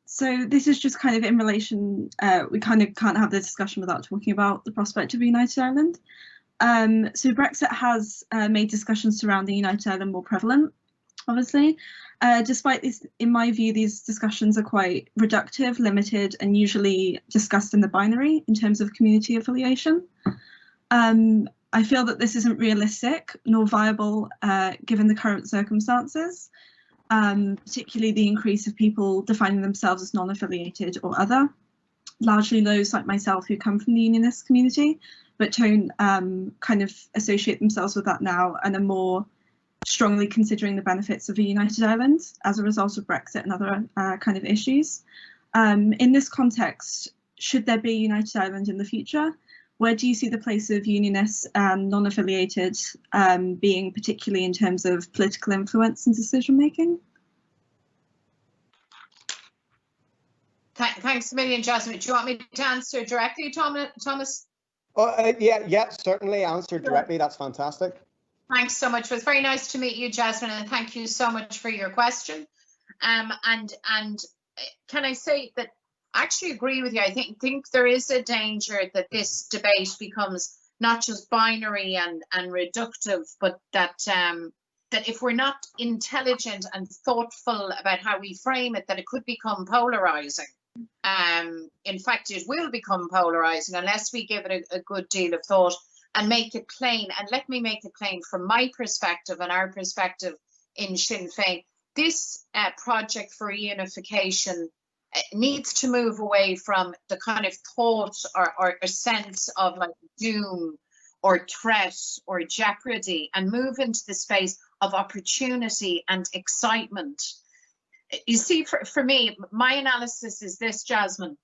So this is just kind of in relation, we kind of can't have this discussion without talking about the prospect of a United Ireland. So Brexit has made discussions surrounding United Ireland more prevalent, obviously. Despite this, in my view, these discussions are quite reductive, limited, and usually discussed in the binary in terms of community affiliation. I feel that this isn't realistic nor viable given the current circumstances, particularly the increase of people defining themselves as non-affiliated or other, largely those like myself who come from the unionist community, but don't kind of associate themselves with that now and are more strongly considering the benefits of a United Ireland as a result of Brexit and other kind of issues. In this context, should there be a United Ireland in the future? Where do you see the place of unionists and non-affiliated being, particularly in terms of political influence and decision making? Thanks a million, Jasmine. Do you want me to answer directly, Thomas? Yeah, certainly answer directly. That's fantastic. Thanks so much. It was very nice to meet you, Jasmine, and thank you so much for your question. And can I say that I actually agree with you. I think there is a danger that this debate becomes not just binary and reductive, but that if we're not intelligent and thoughtful about how we frame it, that it could become polarizing. In fact, it will become polarizing unless we give it a good deal of thought and make it plain. And let me make it plain from my perspective and our perspective in Sinn Féin. This project for reunification needs to move away from the kind of thought or sense of like doom or threat or jeopardy and move into the space of opportunity and excitement. You see, for me, my analysis is this, Jasmine.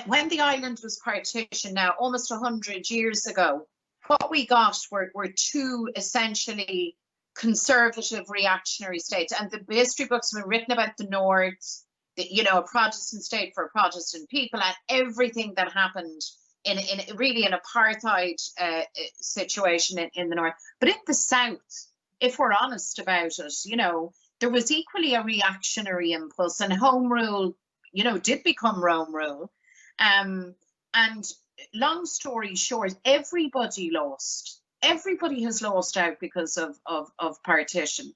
When the island was partitioned now, almost 100 years ago, what we got were two essentially conservative reactionary states. And the history books have been written about the North, a Protestant state for Protestant people, and everything that happened in really an apartheid situation in the North. But in the South, if we're honest about it, there was equally a reactionary impulse, and home rule, did become Rome rule. And long story short, everybody lost. Everybody has lost out because of partition.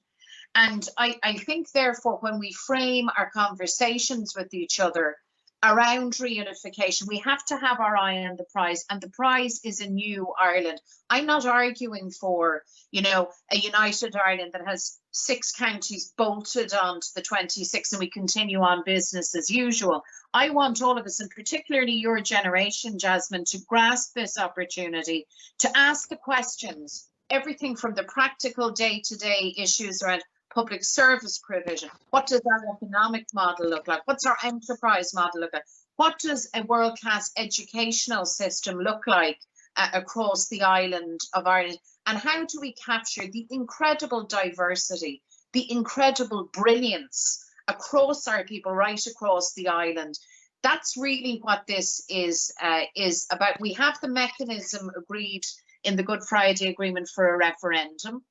And I think, therefore, when we frame our conversations with each other around reunification, we have to have our eye on the prize, and the prize is a new Ireland. I'm not arguing for, a United Ireland that has 6 counties bolted onto the 26 and we continue on business as usual. I want all of us, and particularly your generation, Jasmine, to grasp this opportunity to ask the questions, everything from the practical day-to-day issues around public service provision. What does our economic model look like? What's our enterprise model look like? What does a world-class educational system look like across the island of Ireland? And how do we capture the incredible diversity, the incredible brilliance across our people right across the island? That's really what this is about. We have the mechanism agreed in the Good Friday Agreement for a referendum.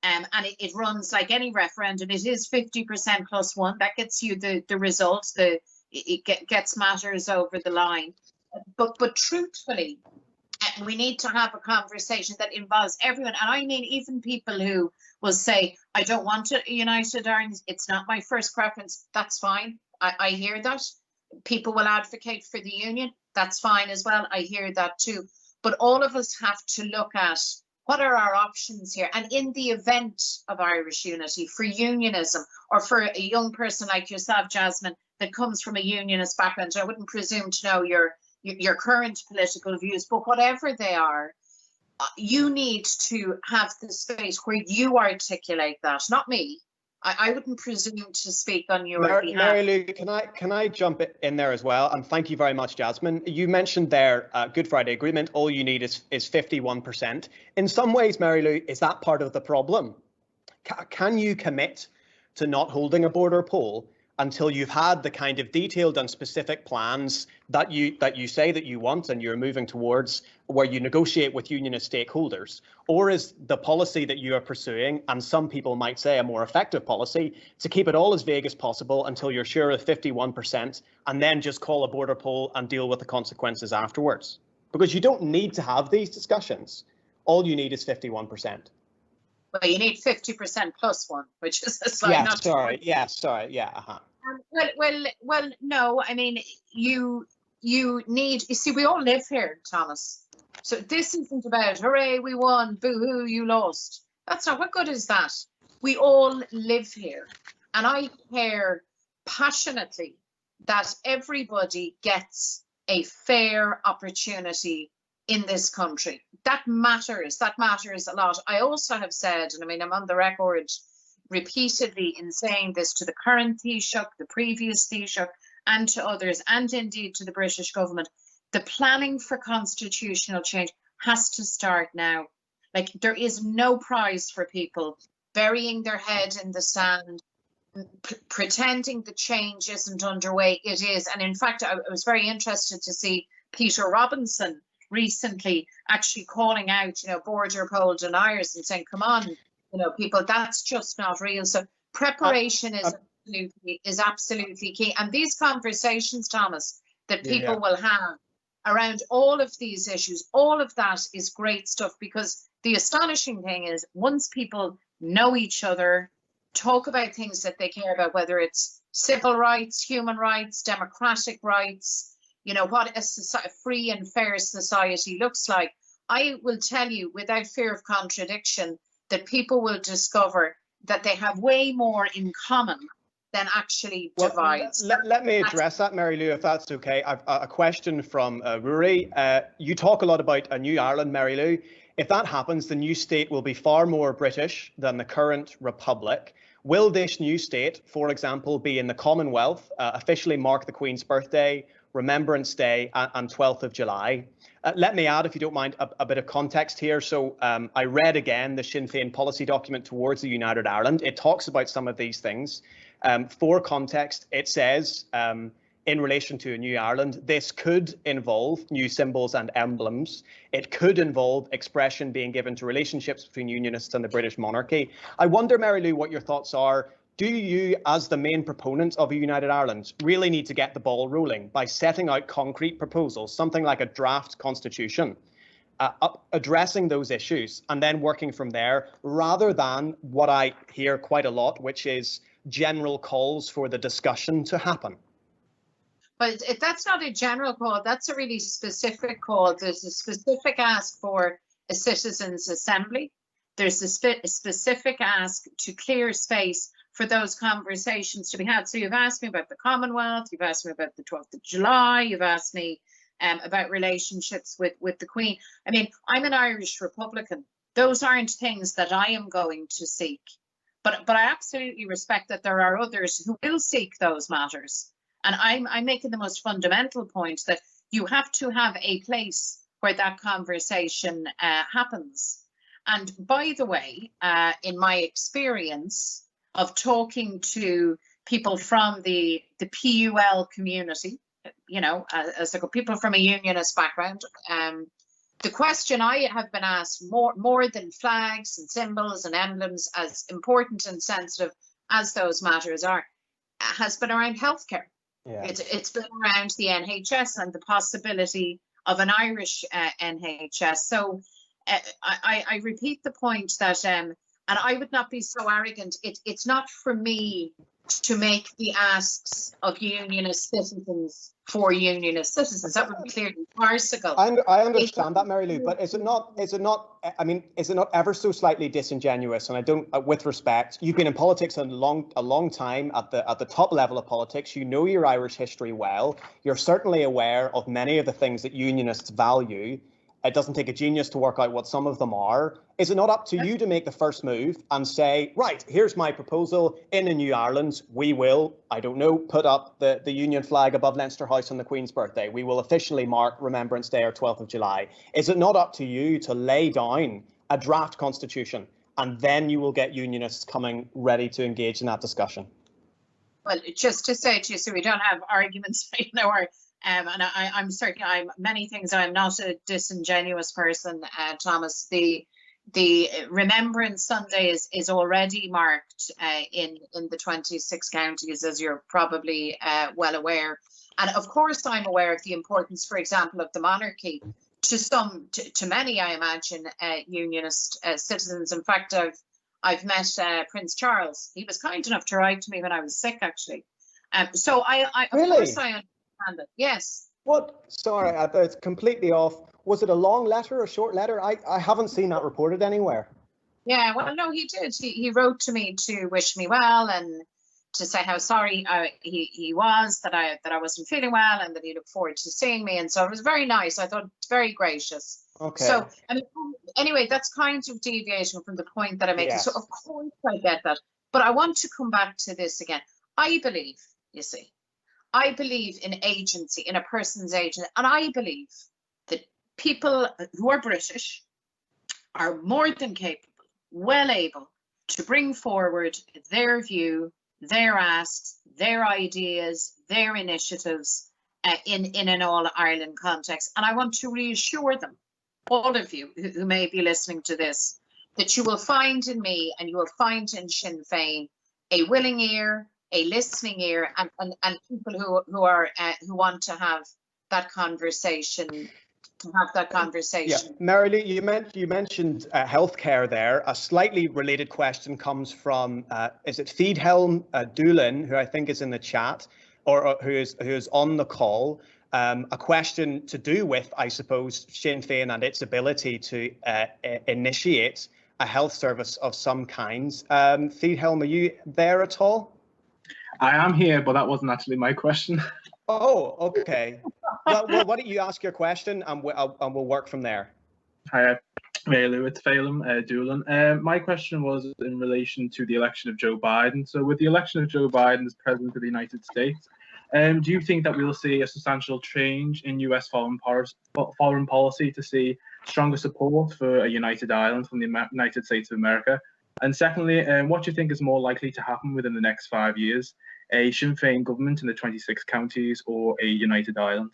And it runs like any referendum. It is 50% +1. That gets you the results. It gets matters over the line. But truthfully, we need to have a conversation that involves everyone. And I mean, even people who will say, I don't want a United Ireland. It's not my first preference. That's fine. I hear that. People will advocate for the union. That's fine as well. I hear that too. But all of us have to look at what are our options here? And in the event of Irish unity, for unionism, or for a young person like yourself, Jasmine, that comes from a unionist background, I wouldn't presume to know your current political views, but whatever they are, you need to have the space where you articulate that, not me. I wouldn't presume to speak on your behalf. Mary Lou, can I jump in there as well? And thank you very much, Jasmine. You mentioned there Good Friday Agreement. All you need is 51%. In some ways, Mary Lou, is that part of the problem? Can you commit to not holding a border poll until you've had the kind of detailed and specific plans that you say that you want and you're moving towards, where you negotiate with unionist stakeholders? Or is the policy that you are pursuing, and some people might say a more effective policy, to keep it all as vague as possible until you're sure of 51% and then just call a border poll and deal with the consequences afterwards? Because you don't need to have these discussions. All you need is 51%. Well, you need 50% plus one, which is a slight. Well, no. I mean, you need. You see, we all live here, Thomas. So this isn't about hooray, we won, boo-hoo, you lost. That's not. What good is that? We all live here, and I care passionately that everybody gets a fair opportunity in this country. That matters a lot. I also have said, and I mean, I'm on the record repeatedly in saying this to the current Taoiseach, the previous Taoiseach, and to others, and indeed to the British government, the planning for constitutional change has to start now. Like, there is no prize for people burying their head in the sand, pretending the change isn't underway. It is. And in fact, I was very interested to see Peter Robinson recently actually calling out, border poll deniers and saying, come on, people, that's just not real. So preparation is absolutely key. And these conversations, Thomas, that people will have around all of these issues, all of that is great stuff, because the astonishing thing is, once people know each other, talk about things that they care about, whether it's civil rights, human rights, democratic rights, what a free and fair society looks like, I will tell you without fear of contradiction that people will discover that they have way more in common than actually divides. Let me address that, Mary Lou, if that's okay. I've a question from Rory. You talk a lot about a new Ireland, Mary Lou. If that happens, the new state will be far more British than the current republic. Will this new state, for example, be in the Commonwealth, officially mark the Queen's birthday, Remembrance Day, and 12th of July? Let me add, if you don't mind, a bit of context here. So I read again the Sinn Féin policy document towards the United Ireland. It talks about some of these things. For context, it says, in relation to a new Ireland, this could involve new symbols and emblems. It could involve expression being given to relationships between Unionists and the British monarchy. I wonder, Mary Lou, what your thoughts are. Do you, as the main proponent of a United Ireland, really need to get the ball rolling by setting out concrete proposals, something like a draft constitution, addressing those issues and then working from there, rather than what I hear quite a lot, which is general calls for the discussion to happen? But that's not a general call, that's a really specific call. There's a specific ask for a citizens' assembly. There's a specific ask to clear space for those conversations to be had. So you've asked me about the Commonwealth, you've asked me about the 12th of July, you've asked me about relationships with the Queen. I mean, I'm an Irish Republican. Those aren't things that I am going to seek. But I absolutely respect that there are others who will seek those matters. And I'm making the most fundamental point that you have to have a place where that conversation happens. And by the way, in my experience of talking to people from the PUL community, as people from a unionist background, the question I have been asked more than flags and symbols and emblems, as important and sensitive as those matters are, has been around healthcare. Yeah. It's been around the NHS and the possibility of an Irish NHS. So I repeat the point that, and I would not be so arrogant, it's not for me to make the asks of unionist citizens for unionist citizens. That would be clearly farcical. I understand that, Mary Lou, but is it not ever so slightly disingenuous? And I don't, with respect, you've been in politics a long time at the top level of politics. You know your Irish history well. You're certainly aware of many of the things that unionists value. It doesn't take a genius to work out what some of them are. Is it not up to you to make the first move and say, right, here's my proposal, in a new Ireland, we will, I don't know, put up the Union flag above Leinster House on the Queen's birthday. We will officially mark Remembrance Day or 12th of July. Is it not up to you to lay down a draft constitution and then you will get unionists coming ready to engage in that discussion. Well, just to say to you, so we don't have arguments, and I'm certain many things. I'm not a disingenuous person, Thomas. The Remembrance Sunday is already marked in the 26 counties, as you're probably well aware. And of course, I'm aware of the importance, for example, of the monarchy to many, I imagine, unionist citizens. In fact, I've met Prince Charles. He was kind enough to write to me when I was sick, actually. So I of Really? course I understand it. Yes. What? Sorry, it's completely off. Was it a long letter or a short letter? I haven't seen that reported anywhere. Yeah, well, no, he did. He wrote to me to wish me well and to say how sorry he was that I wasn't feeling well and that he looked forward to seeing me. And so it was very nice. I thought very gracious. Okay. So I mean, anyway, that's kind of deviation from the point that I'm making. Yes. So of course I get that. But I want to come back to this again. I believe, you see, I believe in agency, in a person's agency. And I believe that people who are British are more than capable, well able to bring forward their view, their asks, their ideas, their initiatives in an all-Ireland context. And I want to reassure them, all of you who may be listening to this, that you will find in me and you will find in Sinn Féin a willing ear, a listening ear, and people who want to have that conversation. Yeah, Mary-Lou, you mentioned healthcare there. A slightly related question comes from is it Fiedhelm Doolin, who I think is in the chat, or who is on the call. A question to do with, I suppose, Sinn Féin and its ability to initiate a health service of some kinds. Fiedhelm, are you there at all? I am here, but that wasn't actually my question. Oh, okay. Well, why don't you ask your question and we'll work from there. Hi, Lou, it's Phelim Doolin. My question was in relation to the election of Joe Biden. So with the election of Joe Biden as President of the United States, do you think that we'll see a substantial change in US foreign policy to see stronger support for a united Ireland from the United States of America? And secondly, what do you think is more likely to happen within the next 5 years? A Sinn Féin government in the 26 counties or a united Ireland?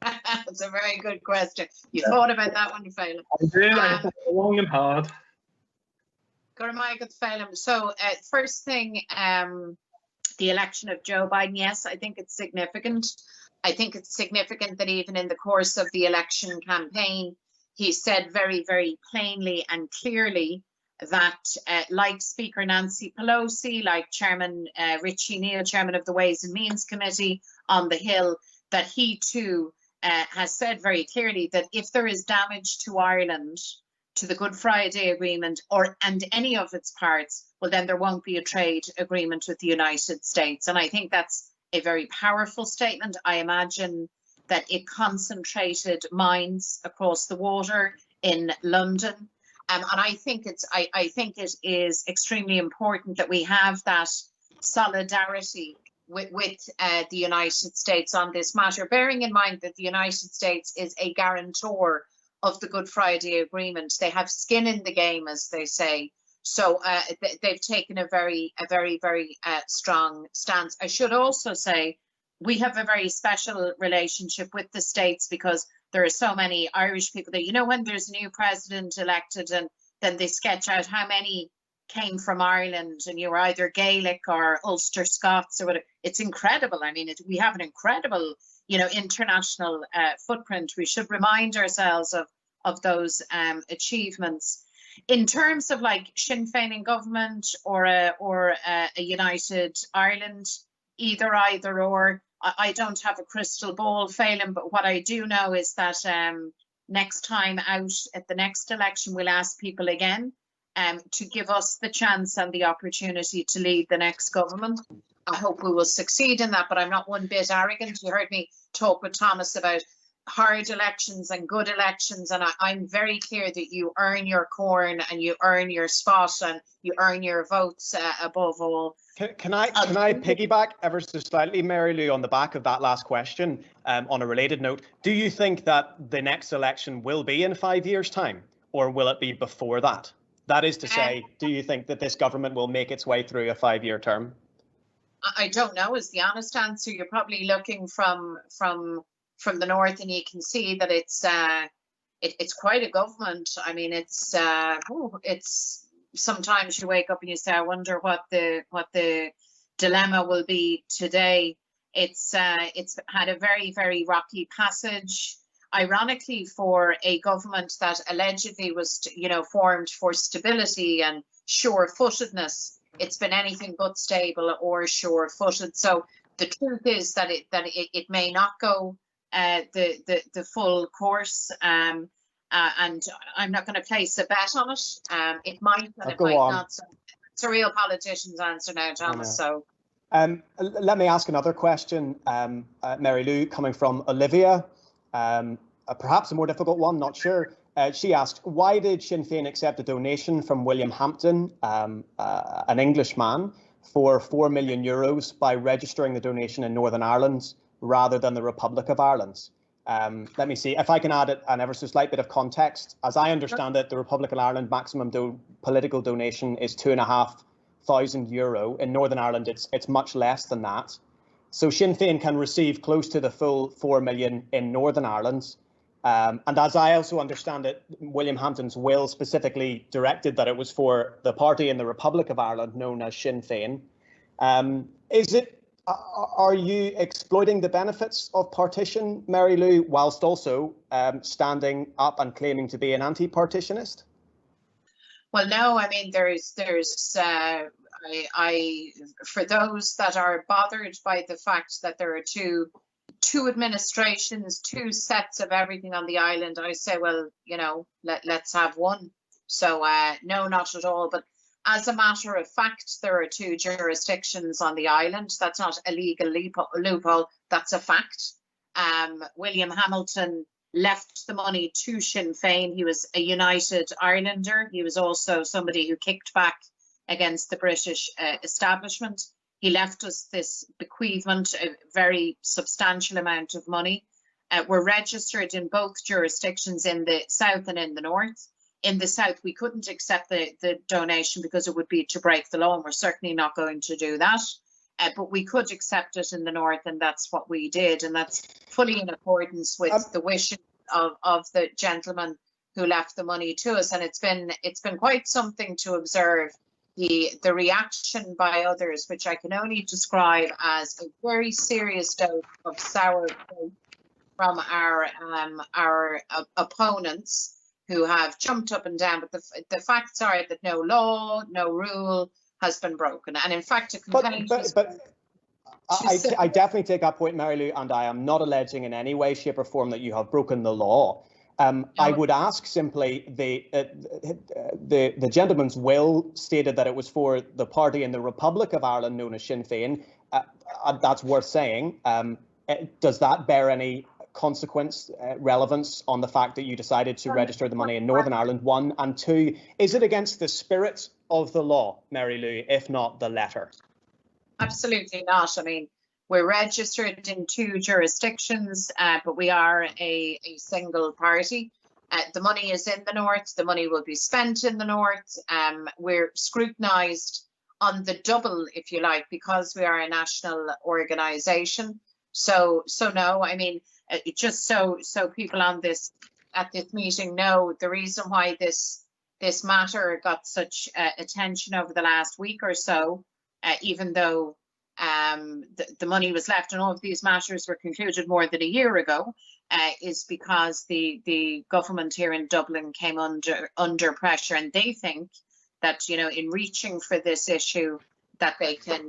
That's a very good question. You thought about that one, Phelim. I did. I thought long and hard. So first thing, the election of Joe Biden, yes, I think it's significant. I think it's significant that even in the course of the election campaign, he said very, very plainly and clearly that like Speaker Nancy Pelosi, like Chairman Richie Neal, Chairman of the Ways and Means Committee on the Hill, that he too has said very clearly that if there is damage to Ireland, to the Good Friday Agreement and any of its parts, well, then there won't be a trade agreement with the United States. And I think that's a very powerful statement. I imagine that it concentrated minds across the water in London. And I think it is extremely important that we have that solidarity with the United States on this matter, bearing in mind that the United States is a guarantor of the Good Friday Agreement. They have skin in the game, as they say. So they've taken a very strong stance. I should also say we have a very special relationship with the States because there are so many Irish people that, you know, when there's a new president elected and then they sketch out how many came from Ireland and you were either Gaelic or Ulster Scots or whatever. It's incredible. I mean, we have an incredible, you know, international footprint. We should remind ourselves of those achievements. In terms of like Sinn Féin in government or a united Ireland, either or, I don't have a crystal ball, Phelim, but what I do know is that next time out at the next election, we'll ask people again to give us the chance and the opportunity to lead the next government. I hope we will succeed in that, but I'm not one bit arrogant. You heard me talk with Thomas about hard elections and good elections, and I'm very clear that you earn your corn and you earn your spot and you earn your votes above all. Can I piggyback ever so slightly, Mary-Lou, on the back of that last question? On a related note, do you think that the next election will be in 5 years' time, or will it be before that? That is to say, do you think that this government will make its way through a 5-year term? I don't know is the honest answer. You're probably looking from the north, and you can see that it's quite a government. I mean, it's sometimes you wake up and you say, I wonder what the dilemma will be today. It's had a very, very rocky passage. Ironically, for a government that allegedly was, formed for stability and sure-footedness, it's been anything but stable or sure-footed. So the truth is that it may not go the full course, and I'm not going to place a bet on it. It might, and it might not. So it's a real politician's answer now, Thomas. So. Let me ask another question, Mary Lou, coming from Olivia. Perhaps a more difficult one, not sure. She asked, why did Sinn Féin accept a donation from William Hampton, an Englishman, for €4 million by registering the donation in Northern Ireland rather than the Republic of Ireland? Let me see if I can add an ever so slight bit of context. As I understand it, the Republic of Ireland maximum political donation is €2,500. In Northern Ireland, it's much less than that. So Sinn Féin can receive close to the full 4 million in Northern Ireland. And as I also understand it, William Hampton's will specifically directed that it was for the party in the Republic of Ireland known as Sinn Féin. Are you exploiting the benefits of partition, Mary Lou, whilst also standing up and claiming to be an anti-partitionist? Well, no, I mean, for those that are bothered by the fact that there are two administrations, two sets of everything on the island, I say, well, let's have one. So no, not at all. But as a matter of fact, there are two jurisdictions on the island. That's not a legal loophole. That's a fact. William Hamilton left the money to Sinn Féin. He was a United Irelander. He was also somebody who kicked back against the British establishment. He left us this bequeathment, a very substantial amount of money. We're registered in both jurisdictions, in the south and in the north. In the south, we couldn't accept the donation because it would be to break the law, and we're certainly not going to do that. But we could accept it in the north, and that's what we did. And that's fully in accordance with the wishes of the gentleman who left the money to us. And it's been quite something to observe the reaction by others, which I can only describe as a very serious dose of sour from our opponents, who have jumped up and down. But the facts are that no law, no rule has been broken. And in fact, a complaint I definitely take that point, Mary Lou, and I am not alleging in any way, shape or form that you have broken the law. No. I would ask simply, the gentleman's will stated that it was for the party in the Republic of Ireland known as Sinn Féin. That's worth saying. Does that bear any consequence, relevance on the fact that you decided to register the money in Northern Ireland, one? And two, is it against the spirit of the law, Mary Lou, if not the letter? Absolutely not. I mean, we're registered in two jurisdictions, but we are a single party. The money is in the north. The money will be spent in the north. We're scrutinised on the double, if you like, because we are a national organisation. So no, I mean, just so people at this meeting know, the reason why this matter got such attention over the last week or so, even though the money was left, and all of these matters were concluded more than a year ago, is because the government here in Dublin came under pressure, and they think that, in reaching for this issue, that they can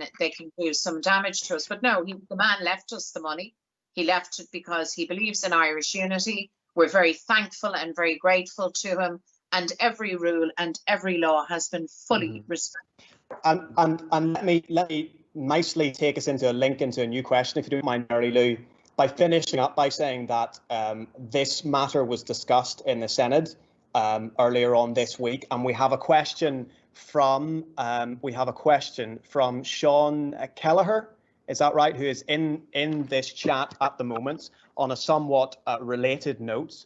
do some damage to us. But no, the man left us the money. He left it because he believes in Irish unity. We're very thankful and very grateful to him, and every rule and every law has been fully respected. And let me nicely take us into a new question, if you don't mind, Mary Lou, by finishing up by saying that this matter was discussed in the Senate earlier on this week, and we have a question from Sean Kelleher. Is that right? Who is in this chat at the moment on a somewhat related note.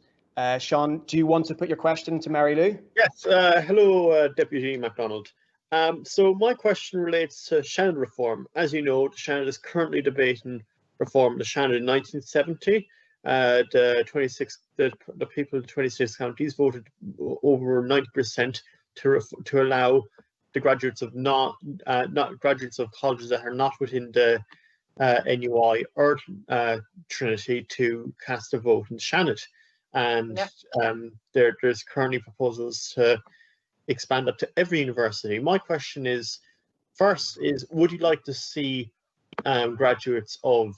Sean, do you want to put your question to Mary Lou? Yes. Hello, Deputy McDonald. So my question relates to Shannon reform. As you know, Shannon is currently debating reform of the Shannon in 1970. The people in 26 counties voted over 90% to allow the graduates of not graduates of colleges that are not within the NUI or Trinity to cast a vote in Shannon. And there's currently proposals to expand up to every university. My question is, first is, would you like to see graduates of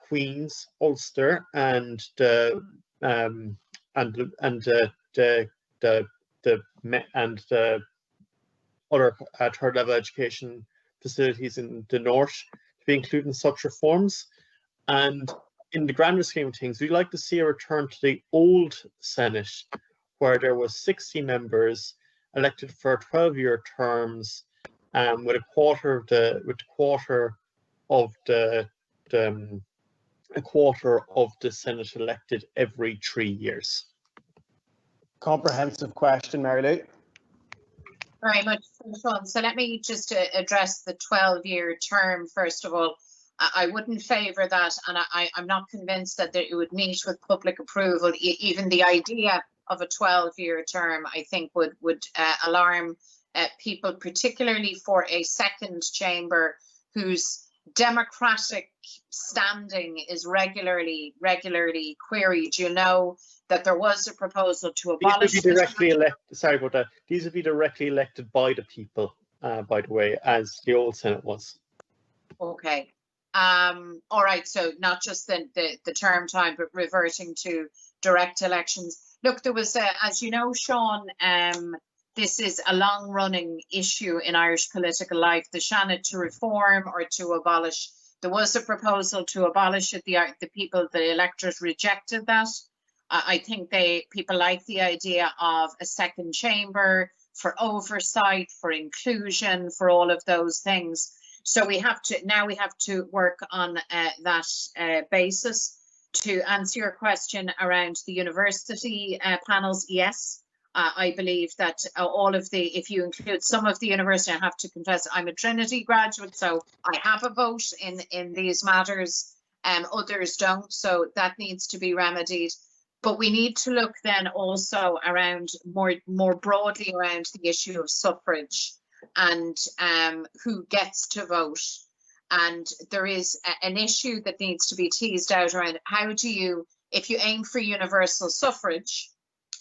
Queen's, Ulster, and the other third level education facilities in the north to be included in such reforms? And in the grander scheme of things, we'd like to see a return to the old Senate, where there was 60 members elected for 12-year terms, with a quarter of the Senate elected every 3 years. Comprehensive question, Mary Lou. Very much, Sean. So let me just address the 12-year term first of all. I wouldn't favour that, and I'm not convinced that it would meet with public approval. Even the idea of a 12-year term, I think, would alarm people, particularly for a second chamber whose democratic standing is regularly queried. You know that there was a proposal to abolish. These would be directly elected. Sorry about that. These would be directly elected by the people, by the way, as the old Senate was. Okay. All right. So not just the term time, but reverting to direct elections. Look, there was, as you know, Sean, this is a long-running issue in Irish political life, the Shannon to reform or to abolish. There was a proposal to abolish it. The electorate rejected that. I think people like the idea of a second chamber for oversight, for inclusion, for all of those things. So we have to work on that basis. To answer your question around the university panels, yes, I believe that if you include some of the university, I have to confess I'm a Trinity graduate, so I have a vote in these matters. Others don't, so that needs to be remedied. But we need to look then also around more broadly around the issue of suffrage and who gets to vote. And there is an issue that needs to be teased out around how do you, if you aim for universal suffrage,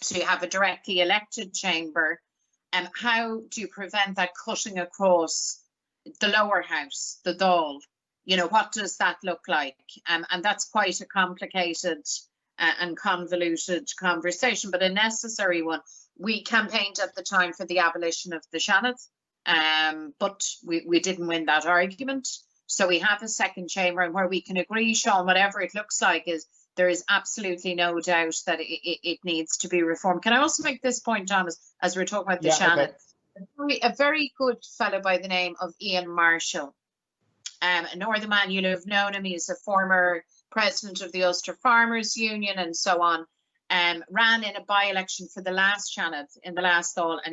so you have a directly elected chamber, how do you prevent that cutting across the lower house, the Dáil? You know, what does that look like? And that's quite a complicated and convoluted conversation, but a necessary one. We campaigned at the time for the abolition of the Shannon, but we didn't win that argument. So we have a second chamber, and where we can agree, Sean, whatever it looks like, is there is absolutely no doubt that it needs to be reformed. Can I also make this point, Thomas, as we're talking about the Shannon? Okay. A very good fellow by the name of Ian Marshall, a Northern man, you'll have known him. He's a former president of the Ulster Farmers Union and so on. Ran in a by-election for the last Shannon in the last Dáil, and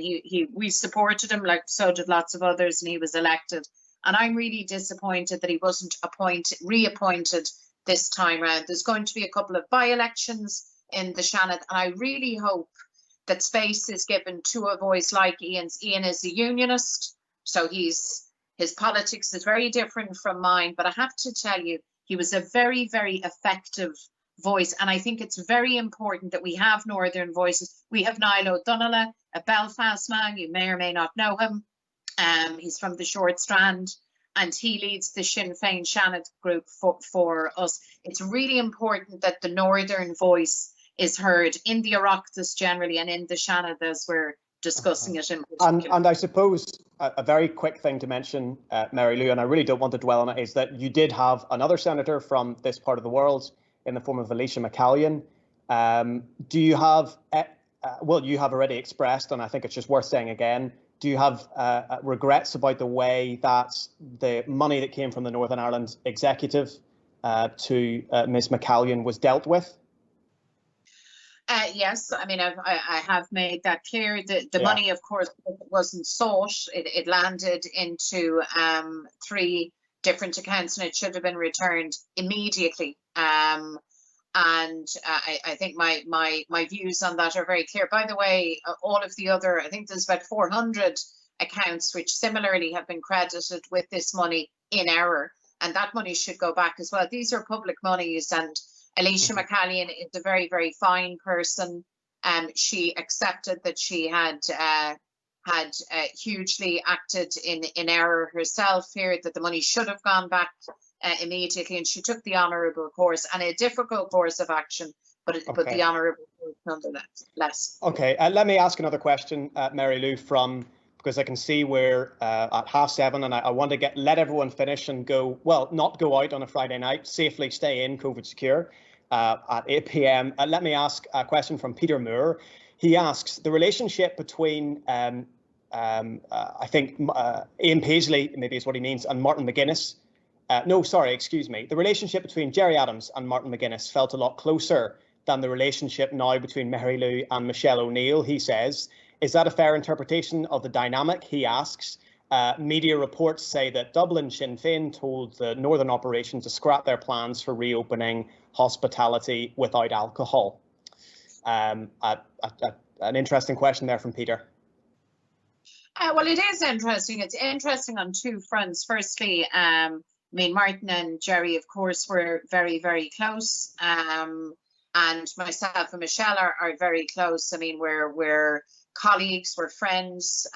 we supported him, like so did lots of others, and he was elected. And I'm really disappointed that he wasn't reappointed this time round. There's going to be a couple of by-elections in the Shannon, and I really hope that space is given to a voice like Ian's. Ian is a unionist, so his politics is very different from mine, but I have to tell you, he was a very, very effective voice, and I think it's very important that we have Northern voices. We have Niall O'Donoghue, a Belfast man, you may or may not know him. He's from the Short Strand, and he leads the Sinn Féin Shannon group for us. It's really important that the Northern voice is heard in the Oireachtas generally and in the Shannon as we're discussing it in particular. And I suppose a very quick thing to mention, Mary Lou, and I really don't want to dwell on it, is that you did have another senator from this part of the world in the form of Alicia McCallion. Do you have, well, you have already expressed, and I think it's just worth saying again, do you have regrets about the way that the money that came from the Northern Ireland executive to Ms. McCallion was dealt with? Yes, I mean, I have made that clear. The money, of course, wasn't sought. It landed into 3 different accounts, and it should have been returned immediately. And I think my views on that are very clear. By the way, all of the other, I think there's about 400 accounts which similarly have been credited with this money in error, and that money should go back as well. These are public monies, and Alicia McCallion is a very, very fine person. She accepted that she had hugely acted in error herself here, that the money should have gone back immediately, and she took the honourable course, and a difficult course of action, but the honourable course nonetheless. Okay, let me ask another question, Mary Lou, because I can see we're at 7:30, and I want to let everyone finish and go, well, not go out on a Friday night, safely stay in, COVID secure, at 8 p.m. Let me ask a question from Peter Moore. He asks, the relationship between, I think, Ian Paisley, maybe is what he means, and Martin McGuinness. The relationship between Gerry Adams and Martin McGuinness felt a lot closer than the relationship now between Mary Lou and Michelle O'Neill, he says. Is that a fair interpretation of the dynamic? He asks. Media reports say that Dublin Sinn Féin told the Northern operation to scrap their plans for reopening hospitality without alcohol. An interesting question there from Peter. Well, it is interesting. It's interesting on 2 fronts. Firstly, I mean, Martin and Gerry, of course, were very, very close. And myself and Michelle are very close. I mean, we're colleagues, we're friends.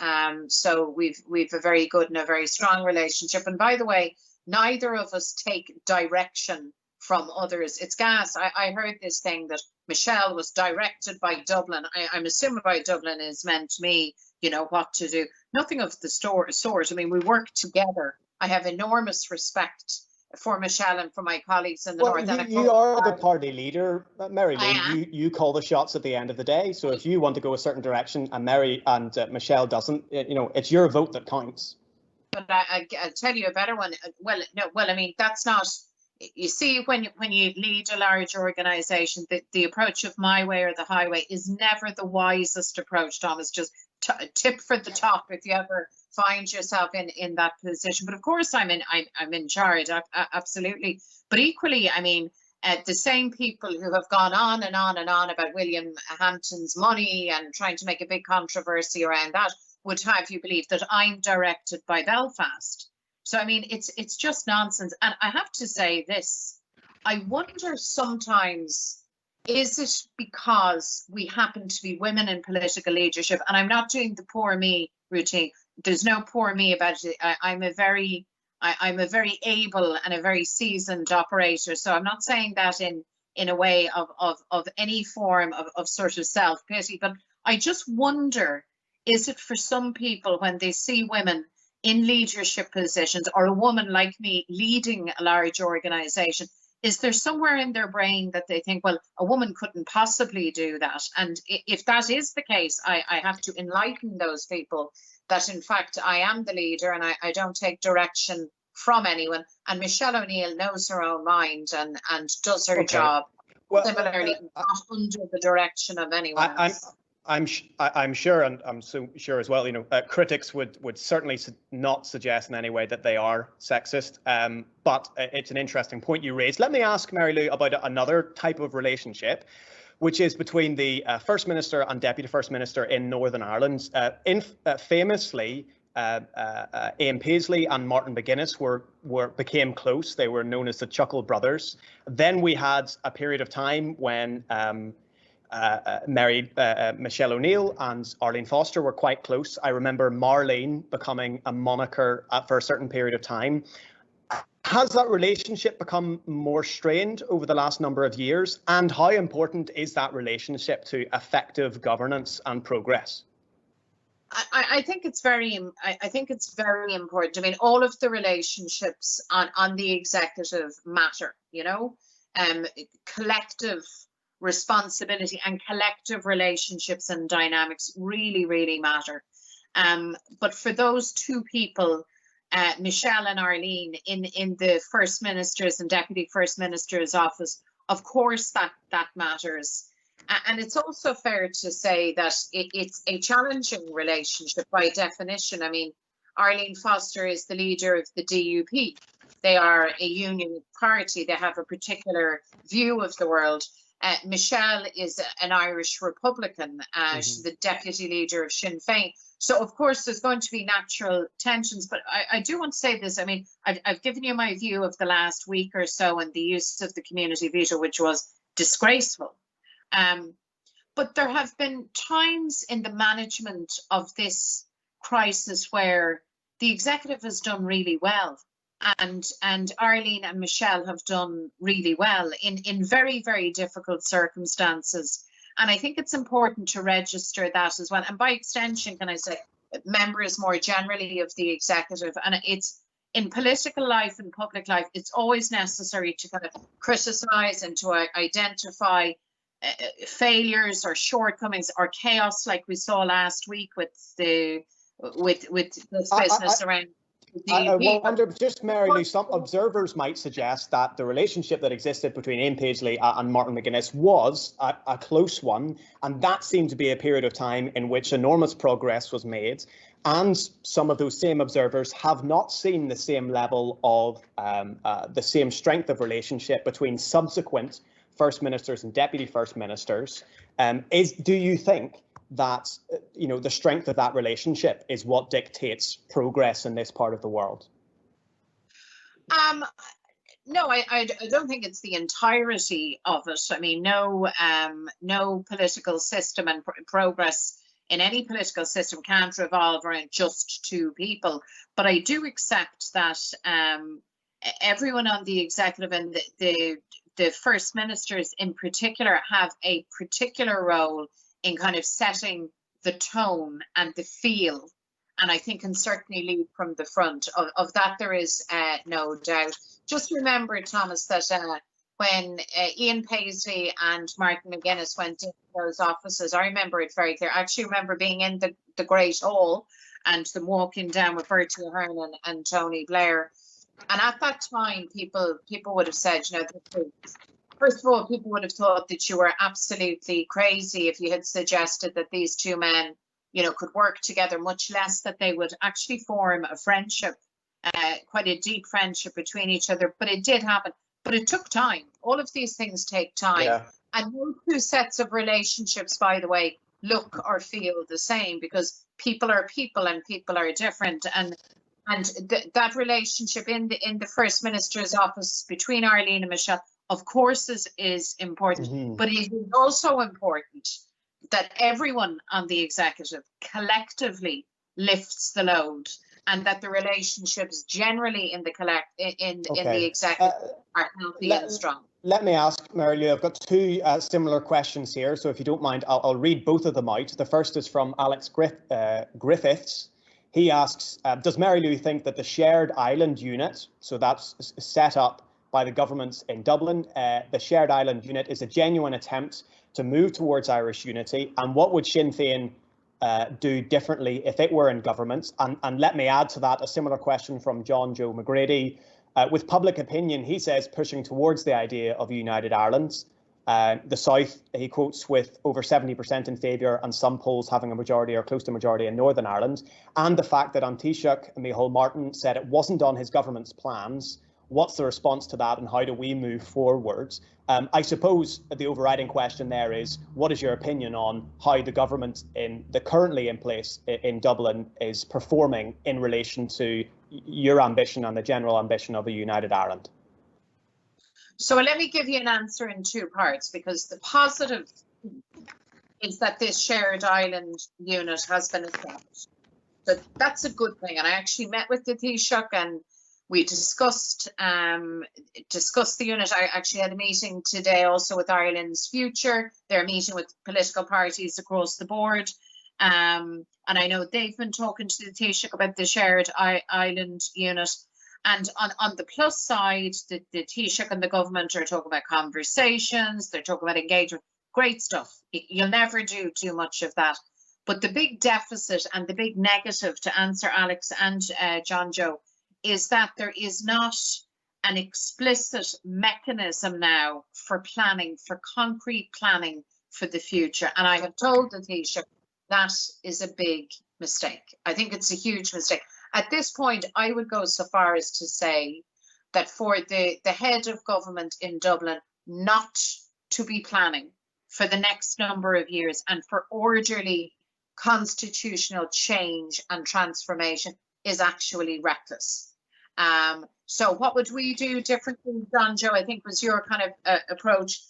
So we've a very good and a very strong relationship. And by the way, neither of us take direction from others. It's gas. I heard this thing that Michelle was directed by Dublin. I'm assuming by Dublin is meant me, you know, what to do. Nothing of the sort. I mean, we work together. I have enormous respect for Michelle and for my colleagues in the North. You are the party leader, Mary Lou. You call the shots at the end of the day. So if you want to go a certain direction and Michelle doesn't, you know, it's your vote that counts. But I'll tell you a better one. Well, I mean, that's not. You see, when you lead a large organisation, the approach of my way or the highway is never the wisest approach, Thomas. Just tip for the top if you ever find yourself in that position. But of course, I'm in charge, absolutely. But equally, I mean, the same people who have gone on and on and on about William Hampton's money and trying to make a big controversy around that would have you believe that I'm directed by Belfast. So, I mean, it's just nonsense. And I have to say this, I wonder sometimes, is it because we happen to be women in political leadership? And I'm not doing the poor me routine. There's no poor me about it. I'm a very able and a very seasoned operator. So I'm not saying that in a way of any form of sort of self-pity. But I just wonder, is it for some people when they see women in leadership positions or a woman like me leading a large organisation, is there somewhere in their brain that they think, well, a woman couldn't possibly do that? And if that is the case, I have to enlighten those people that in fact I am the leader and I don't take direction from anyone. And Michelle O'Neill knows her own mind and does her job. Well, similarly, not under the direction of anyone else. I'm sure, and I'm so sure as well, you know, critics would certainly not suggest in any way that they are sexist, but it's an interesting point you raised. Let me ask Mary Lou about another type of relationship, which is between the First Minister and Deputy First Minister in Northern Ireland. Famously, Ian Paisley and Martin McGuinness became close. They were known as the Chuckle Brothers. Then we had a period of time when Michelle O'Neill and Arlene Foster were quite close. I remember Marlene becoming a moniker for a certain period of time. Has that relationship become more strained over the last number of years? And how important is that relationship to effective governance and progress? I think it's very important. I mean, all of the relationships on the executive matter, you know, collective responsibility and collective relationships and dynamics really, really matter. But for those 2 people, Michelle and Arlene in the First Minister's and Deputy First Minister's office, of course that matters. And it's also fair to say that it's a challenging relationship by definition. I mean, Arlene Foster is the leader of the DUP. They are a union party. They have a particular view of the world. Michelle is an Irish Republican. She's the deputy leader of Sinn Féin. So, of course, there's going to be natural tensions. But I do want to say this. I mean, I've given you my view of the last week or so and the use of the community veto, which was disgraceful. But there have been times in the management of this crisis where the executive has done really well, and Arlene and Michelle have done really well in very, very difficult circumstances. And I think it's important to register that as well. And by extension, can I say, members more generally of the executive. And it's in political life and public life, it's always necessary to kind of criticize and to identify failures or shortcomings or chaos, like we saw last week with this business around. I wonder, just Mary Lou, some observers might suggest that the relationship that existed between Ian Paisley and Martin McGuinness was a close one, and that seemed to be a period of time in which enormous progress was made. And some of those same observers have not seen the same level of the same strength of relationship between subsequent First Ministers and Deputy First Ministers. Do you think that the strength of that relationship is what dictates progress in this part of the world? No, I don't think it's the entirety of it. I mean, no political system and progress in any political system can't revolve around just two people. But I do accept that everyone on the executive and the First Ministers in particular have a particular role in kind of setting the tone and the feel, and I think can certainly lead from the front. Of that there is no doubt. Just remember, Thomas, that when Ian Paisley and Martin McGuinness went into those offices, I remember it very clear. I actually remember being in the Great Hall and them walking down with Bertie Ahern and Tony Blair. And at that time, people would have said, first of all, people would have thought that you were absolutely crazy if you had suggested that these two men, could work together, much less that they would actually form a friendship, quite a deep friendship between each other. But it did happen. But it took time. All of these things take time. Yeah. And no two sets of relationships, by the way, look or feel the same, because people are people and people are different. And that relationship in the First Minister's office between Arlene and Michelle, of course, is important, but it is also important that everyone on the executive collectively lifts the load, and that the relationships generally in the executive are healthy and strong. Let me ask, Mary Lou, I've got two similar questions here, so if you don't mind, I'll read both of them out. The first is from Alex Griffiths. He asks, does Mary Lou think that the shared island unit, so that's set up by the governments in Dublin, the shared island unit is a genuine attempt to move towards Irish unity? And what would Sinn Féin do differently if it were in government? And let me add to that a similar question from John Joe McGrady. With public opinion, he says, pushing towards the idea of a united Ireland. The South, he quotes, with over 70% in favour and some polls having a majority or close to majority in Northern Ireland. And the fact that An Taoiseach Micheál Martin said it wasn't on his government's plans. What's the response to that, and how do we move forwards? I suppose the overriding question there is, what is your opinion on how the government currently in place in Dublin is performing in relation to your ambition and the general ambition of a united Ireland? So let me give you an answer in two parts, because the positive is that this shared island unit has been established. So that's a good thing. And I actually met with the Taoiseach and we discussed the unit. I actually had a meeting today also with Ireland's Future. They're meeting with political parties across the board. And I know they've been talking to the Taoiseach about the shared island unit. And on the plus side, the Taoiseach and the government are talking about conversations. They're talking about engagement. Great stuff. You'll never do too much of that. But the big deficit and the big negative, to answer Alex and John Joe, is that there is not an explicit mechanism now for planning, for concrete planning for the future. And I have told the Taoiseach that is a big mistake. I think it's a huge mistake. At this point, I would go so far as to say that for the head of government in Dublin not to be planning for the next number of years and for orderly constitutional change and transformation is actually reckless. So what would we do differently, John Joe? I think was your kind of approach.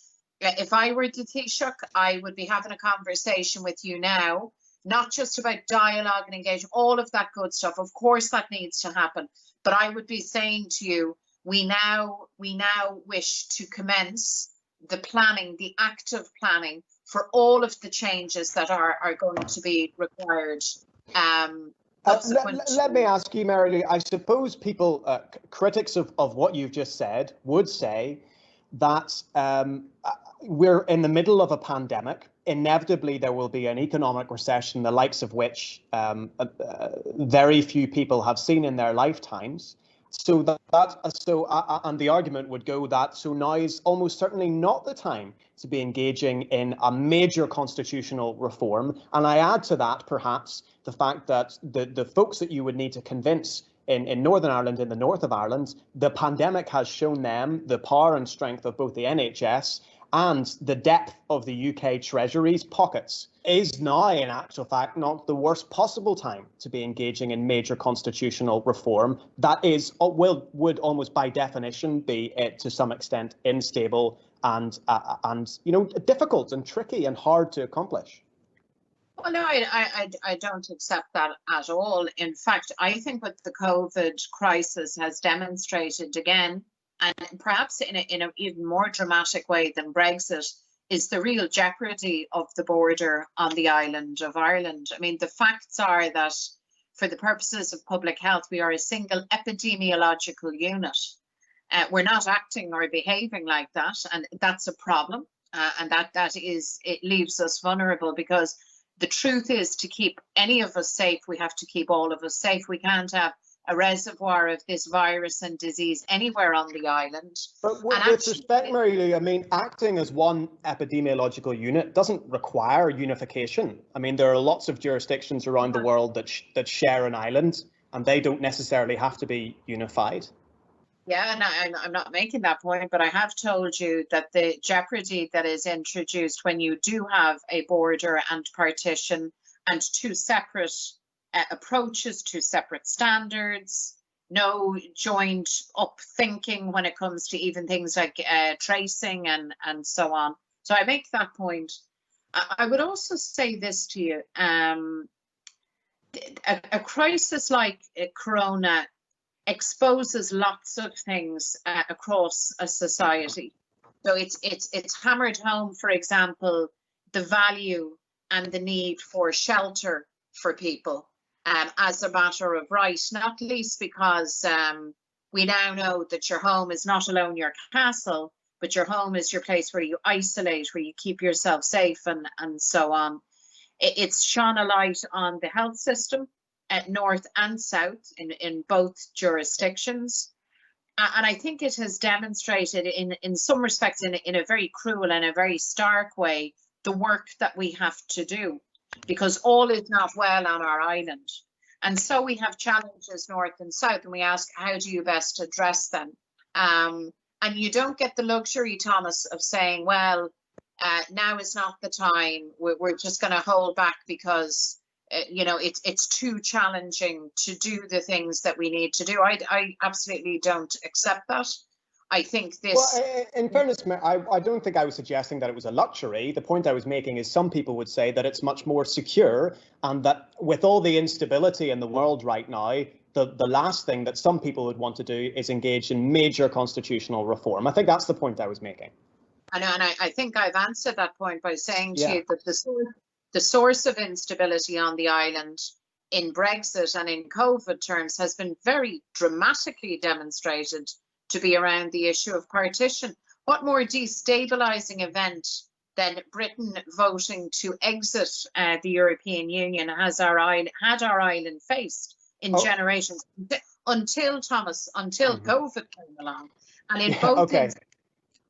If I were the Taoiseach, I would be having a conversation with you now, not just about dialogue and engagement, all of that good stuff. Of course, that needs to happen. But I would be saying to you, we now wish to commence the planning, the active planning for all of the changes that are going to be required. Let me ask you, Mary Lou, I suppose people, critics of what you've just said, would say that we're in the middle of a pandemic. Inevitably, there will be an economic recession, the likes of which very few people have seen in their lifetimes. So and the argument would go that so now is almost certainly not the time to be engaging in a major constitutional reform. And I add to that perhaps the fact that the folks that you would need to convince in Northern Ireland, in the north of Ireland, the pandemic has shown them the power and strength of both the NHS and the depth of the UK Treasury's pockets is now, in actual fact, not the worst possible time to be engaging in major constitutional reform. That is, would almost by definition be, to some extent, unstable and difficult and tricky and hard to accomplish. Well, no, I don't accept that at all. In fact, I think what the COVID crisis has demonstrated again, and perhaps in an even more dramatic way than Brexit, is the real jeopardy of the border on the island of Ireland. I mean, the facts are that for the purposes of public health, we are a single epidemiological unit. We're not acting or behaving like that, and that's a problem. And it leaves us vulnerable, because the truth is, to keep any of us safe, we have to keep all of us safe. We can't have a reservoir of this virus and disease anywhere on the island. But with respect, Mary Lou, I mean, acting as one epidemiological unit doesn't require unification. I mean, there are lots of jurisdictions around the world that share an island, and they don't necessarily have to be unified. Yeah, and I'm not making that point, but I have told you that the jeopardy that is introduced when you do have a border and partition and two separate approaches, two separate standards, no joined up thinking when it comes to even things like tracing and so on. So I make that point. I would also say this to you. A crisis like Corona exposes lots of things across a society. So it's hammered home, for example, the value and the need for shelter for people as a matter of right, not least because we now know that your home is not alone your castle, but your home is your place where you isolate, where you keep yourself safe and so on. It's shone a light on the health system at north and south in both jurisdictions. And I think it has demonstrated in some respects in a very cruel and a very stark way the work that we have to do, because all is not well on our island. And so we have challenges north and south, and we ask, how do you best address them? And you don't get the luxury, Thomas, of saying, well, now is not the time. We're just going to hold back because it's too challenging to do the things that we need to do. I absolutely don't accept that. I think this... Well, in fairness, I don't think I was suggesting that it was a luxury. The point I was making is some people would say that it's much more secure, and that with all the instability in the world right now, the last thing that some people would want to do is engage in major constitutional reform. I think that's the point I was making. I know, and I think I've answered that point by saying to you that the source of instability on the island in Brexit and in COVID terms has been very dramatically demonstrated to be around the issue of partition. What more destabilising event than Britain voting to exit the European Union had our island faced in generations until COVID came along. And in both instances,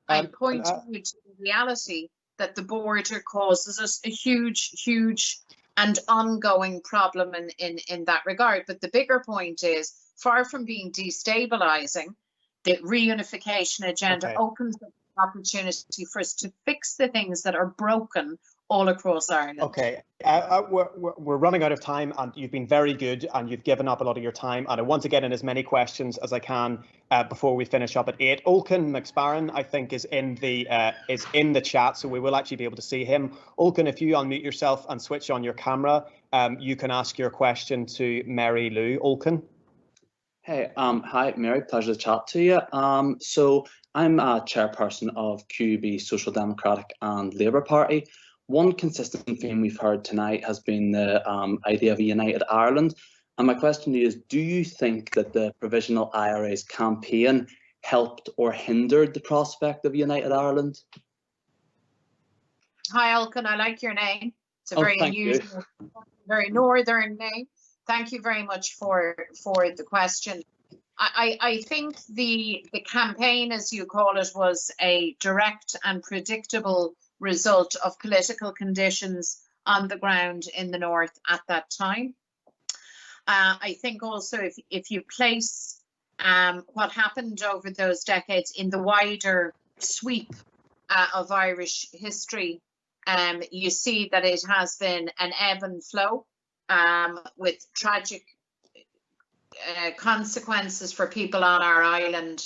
I point you to the reality that the border causes us a huge and ongoing problem in that regard. But the bigger point is, far from being destabilizing, the reunification agenda opens up the opportunity for us to fix the things that are broken all across Ireland. Okay, we're running out of time, and you've been very good, and you've given up a lot of your time, and I want to get in as many questions as I can before we finish up at 8. Olcan McSparran, I think, is in the chat, so we will actually be able to see him. Olcan, if you unmute yourself and switch on your camera, you can ask your question to Mary Lou. Olcan. Hey, hi, Mary. Pleasure to chat to you. So I'm a chairperson of QUB Social Democratic and Labour Party. One consistent theme we've heard tonight has been the idea of a united Ireland. And my question to you is, do you think that the Provisional IRA's campaign helped or hindered the prospect of a united Ireland? Hi, Olcan. I like your name. It's a very unusual, very northern name. Thank you very much for the question. I think the campaign, as you call it, was a direct and predictable result of political conditions on the ground in the north at that time. I think also if you place what happened over those decades in the wider sweep of Irish history, you see that it has been an ebb and flow with tragic consequences for people on our island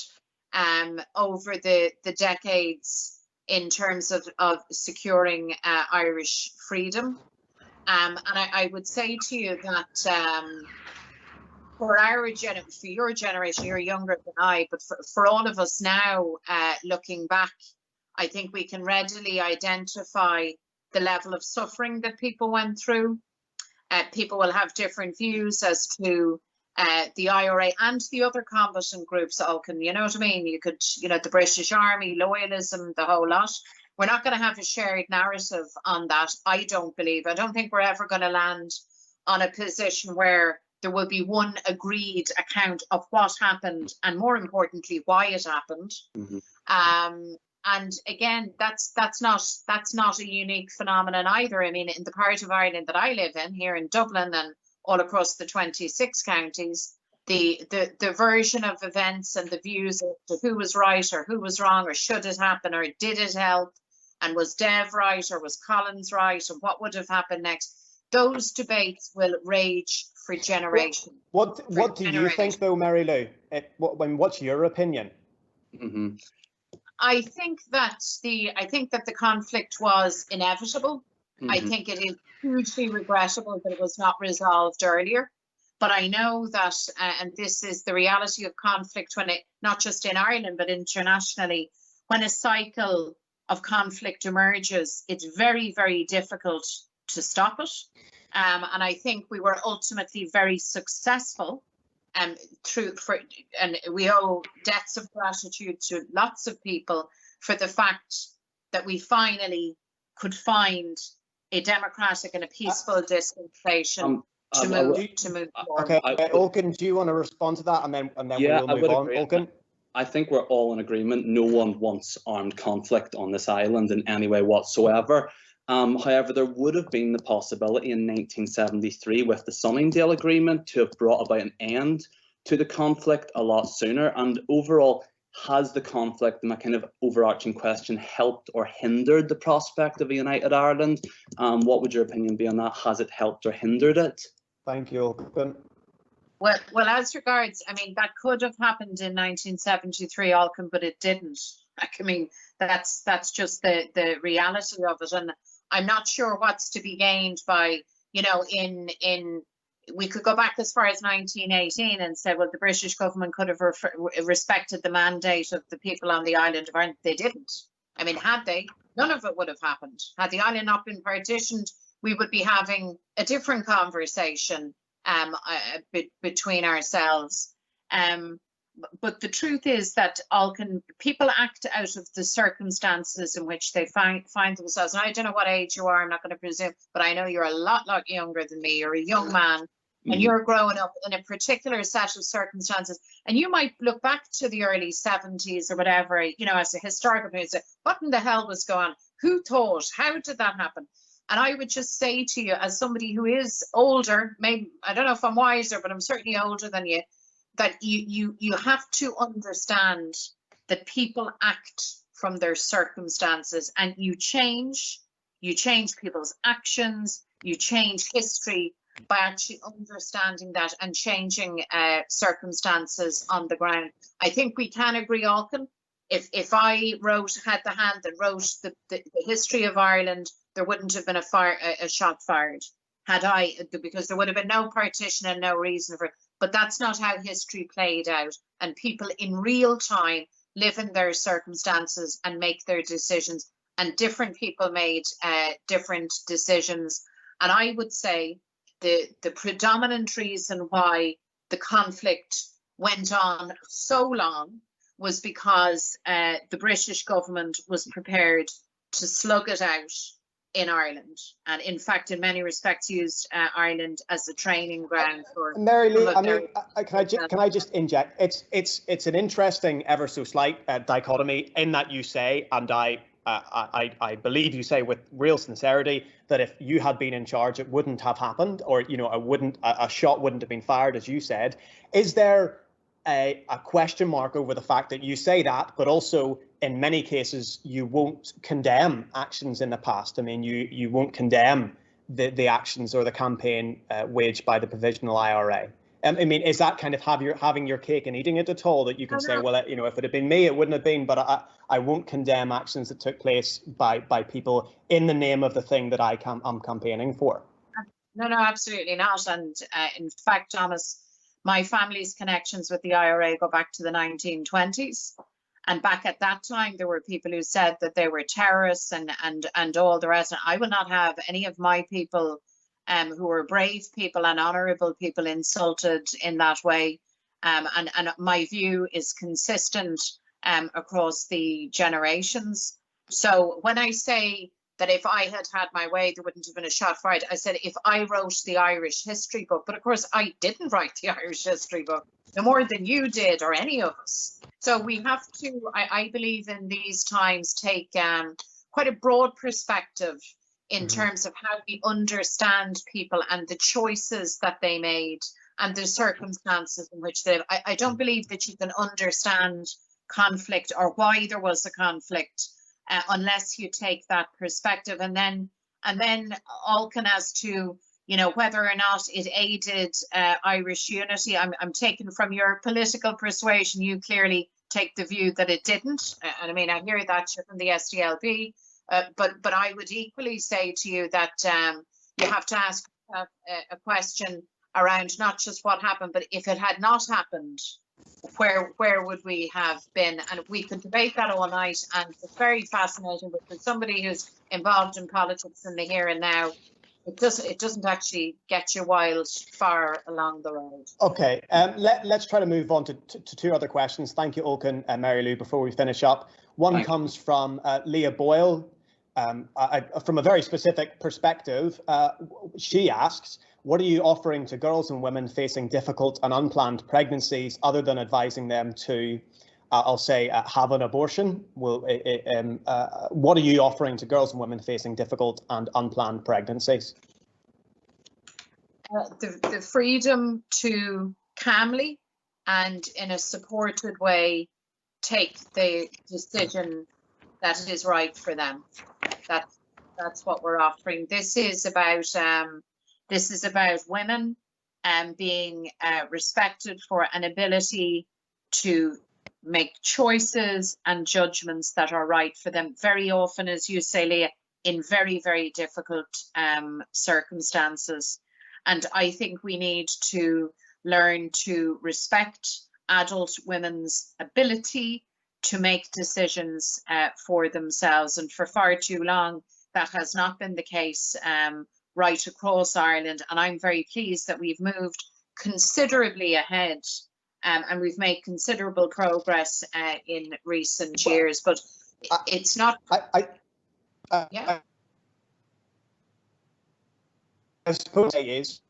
over the decades in terms of securing Irish freedom. And I would say to you that for your generation, you're younger than I, but for all of us now, looking back, I think we can readily identify the level of suffering that people went through. People will have different views as to the IRA and the other combatant groups, Olcan, you know what I mean? You could, the British Army, loyalism, the whole lot. We're not going to have a shared narrative on that, I don't believe. I don't think we're ever going to land on a position where there will be one agreed account of what happened and, more importantly, why it happened. Mm-hmm. And again, that's not a unique phenomenon either. I mean, in the part of Ireland that I live in, here in Dublin and all across the 26 counties, the version of events and the views as to who was right or who was wrong, or should it happen or did it help, and was Dev right or was Collins right, and what would have happened next, those debates will rage for generations. What do you think, though, Mary Lou? What's your opinion? Mm-hmm. I think that the conflict was inevitable. Mm-hmm. I think it is hugely regrettable that it was not resolved earlier. But I know that, and this is the reality of conflict, when it, not just in Ireland, but internationally, when a cycle of conflict emerges, it's very, very difficult to stop it. And I think we were ultimately very successful. And we owe debts of gratitude to lots of people for the fact that we finally could find a democratic and a peaceful dispensation to move forward. Okay, Olcan, do you want to respond to that, and then we'll move on? Olcan? I think we're all in agreement. No one wants armed conflict on this island in any way whatsoever. However, there would have been the possibility in 1973 with the Sunningdale Agreement to have brought about an end to the conflict a lot sooner. And overall, has the conflict, my kind of overarching question, helped or hindered the prospect of a united Ireland? What would your opinion be on that? Has it helped or hindered it? Thank you, Olcan. Well, as regards, I mean, that could have happened in 1973, Olcan, but it didn't. I mean, that's just the reality of it. And I'm not sure what's to be gained by, we could go back as far as 1918 and say, well, the British government could have respected the mandate of the people on the island of Ireland. They didn't. I mean, had they, none of it would have happened. Had the island not been partitioned, we would be having a different conversation between ourselves. But the truth is that people act out of the circumstances in which they find themselves. And I don't know what age you are, I'm not going to presume, but I know you're a lot younger than me. You're a young man, and you're growing up in a particular set of circumstances. And you might look back to the early 70s or whatever, as a historical period, say, what in the hell was going on? Who thought? How did that happen? And I would just say to you, as somebody who is older, maybe I don't know if I'm wiser, but I'm certainly older than you, that you have to understand that people act from their circumstances, and you change people's actions, you change history by actually understanding that and changing circumstances on the ground. I think we can agree, Alkin. If I had the hand that wrote the history of Ireland, there wouldn't have been a shot fired had I, because there would have been no partition and no reason for it. But that's not how history played out. And people in real time live in their circumstances and make their decisions. And different people made different decisions. And I would say the predominant reason why the conflict went on so long was because the British government was prepared to slug it out in Ireland, and in fact, in many respects, used Ireland as a training ground for. Mary Lou, I mean, can I just inject? It's an interesting, ever so slight dichotomy in that you say, and I believe you say with real sincerity, that if you had been in charge, it wouldn't have happened, or a shot wouldn't have been fired, as you said. Is there a question mark over the fact that you say that, but also in many cases you won't condemn actions in the past? I mean, you won't condemn the actions or the campaign waged by the Provisional IRA. I mean, is that kind of having your cake and eating it at all, that you can say, well, if it had been me, it wouldn't have been, but I won't condemn actions that took place by people in the name of the thing that I'm campaigning for? No, absolutely not. And in fact, Thomas, my family's connections with the IRA go back to the 1920s. And back at that time, there were people who said that they were terrorists and all the rest. And I will not have any of my people who are brave people and honourable people insulted in that way. And my view is consistent across the generations. So when I say that if I had had my way, there wouldn't have been a shot fired, I said if I wrote the Irish history book, but of course I didn't write the Irish history book, no more than you did or any of us. So we have to, I believe in these times, take quite a broad perspective in terms of how we understand people and the choices that they made and the circumstances in which they live. I don't believe that you can understand conflict or why there was a conflict unless you take that perspective. And then Alkin, as to whether or not it aided Irish unity, I'm taken from your political persuasion. You clearly take the view that it didn't, and I mean, I hear that from the SDLP, but I would equally say to you that you have to ask a question around not just what happened, but if it had not happened, where would we have been? And we could debate that all night, and it's very fascinating. But for somebody who's involved in politics in the here and now, it doesn't actually get you wild far along the road. Okay, let's try to move on to two other questions. Thank you, Alkin and Mary Lou, before we finish up. One comes from Leah Boyle. From a very specific perspective, she asks, what are you offering to girls and women facing difficult and unplanned pregnancies other than advising them to, I'll say, have an abortion? What are you offering to girls and women facing difficult and unplanned pregnancies? The freedom to calmly and in a supported way take the decision that is right for them. That's what we're offering. This is about women being respected for an ability to make choices and judgments that are right for them. Very often, as you say, Leah, in very, very difficult circumstances. And I think we need to learn to respect adult women's ability to make decisions for themselves. And for far too long, that has not been the case right across Ireland. And I'm very pleased that we've moved considerably ahead and we've made considerable progress in recent years. But it's not... I suppose it is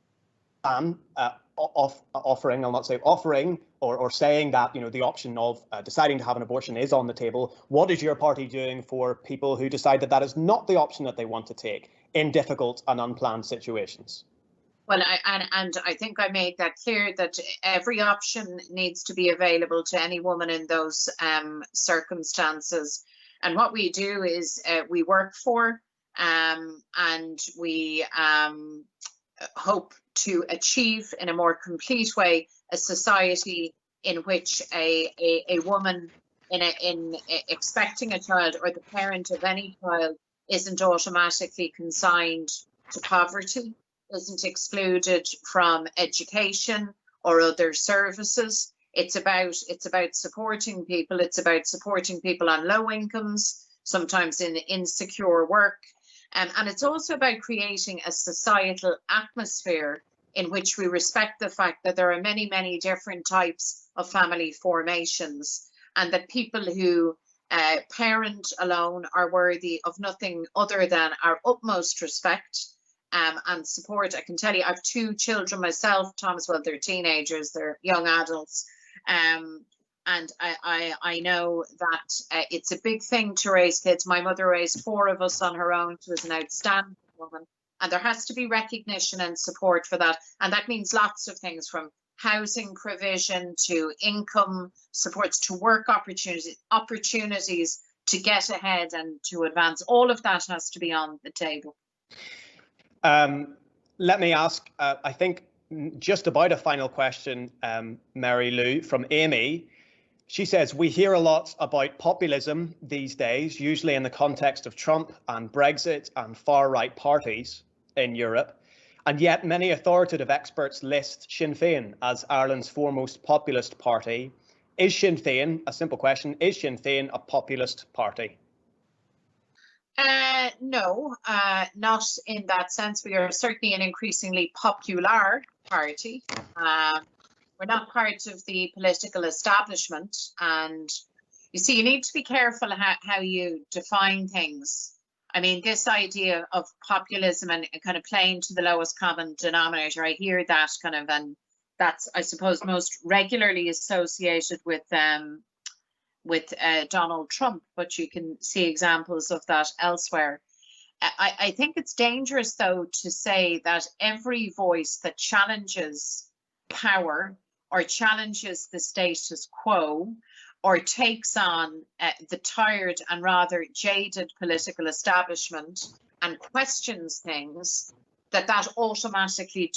offering, I'll not say offering, or saying that, you know, the option of deciding to have an abortion is on the table. What is your party doing for people who decide that that is not the option that they want to take in difficult and unplanned situations? Well, I think I made that clear, that every option needs to be available to any woman in those circumstances. And what we do is we work for and we hope to achieve in a more complete way a society in which a woman in expecting a child, or the parent of any child, isn't automatically consigned to poverty, isn't excluded from education or other services. It's about supporting people. It's about supporting people on low incomes, sometimes in insecure work. And it's also about creating a societal atmosphere in which we respect the fact that there are many, many different types of family formations, and that people who parent alone are worthy of nothing other than our utmost respect and support. I can tell you, I have 2 children myself, Thomas. Well, they're teenagers, they're young adults. And I know that it's a big thing to raise kids. My mother raised 4 of us on her own. She was an outstanding woman. And there has to be recognition and support for that. And that means lots of things, from housing provision to income supports to work opportunities to get ahead and to advance. All of that has to be on the table. Let me ask, I think, just about a final question, Mary Lou, from Amy. She says, we hear a lot about populism these days, usually in the context of Trump and Brexit and far-right parties in Europe. And yet many authoritative experts list Sinn Féin as Ireland's foremost populist party. Is Sinn Féin, a simple question, is Sinn Féin a populist party? No, not in that sense. We are certainly an increasingly popular party. We're not part of the political establishment. And you see, you need to be careful how you define things. I mean, this idea of populism and kind of playing to the lowest common denominator, I hear that kind of, and that's, I suppose, most regularly associated with Donald Trump, but you can see examples of that elsewhere. I think it's dangerous, though, to say that every voice that challenges power or challenges the status quo or takes on the tired and rather jaded political establishment and questions things, that automatically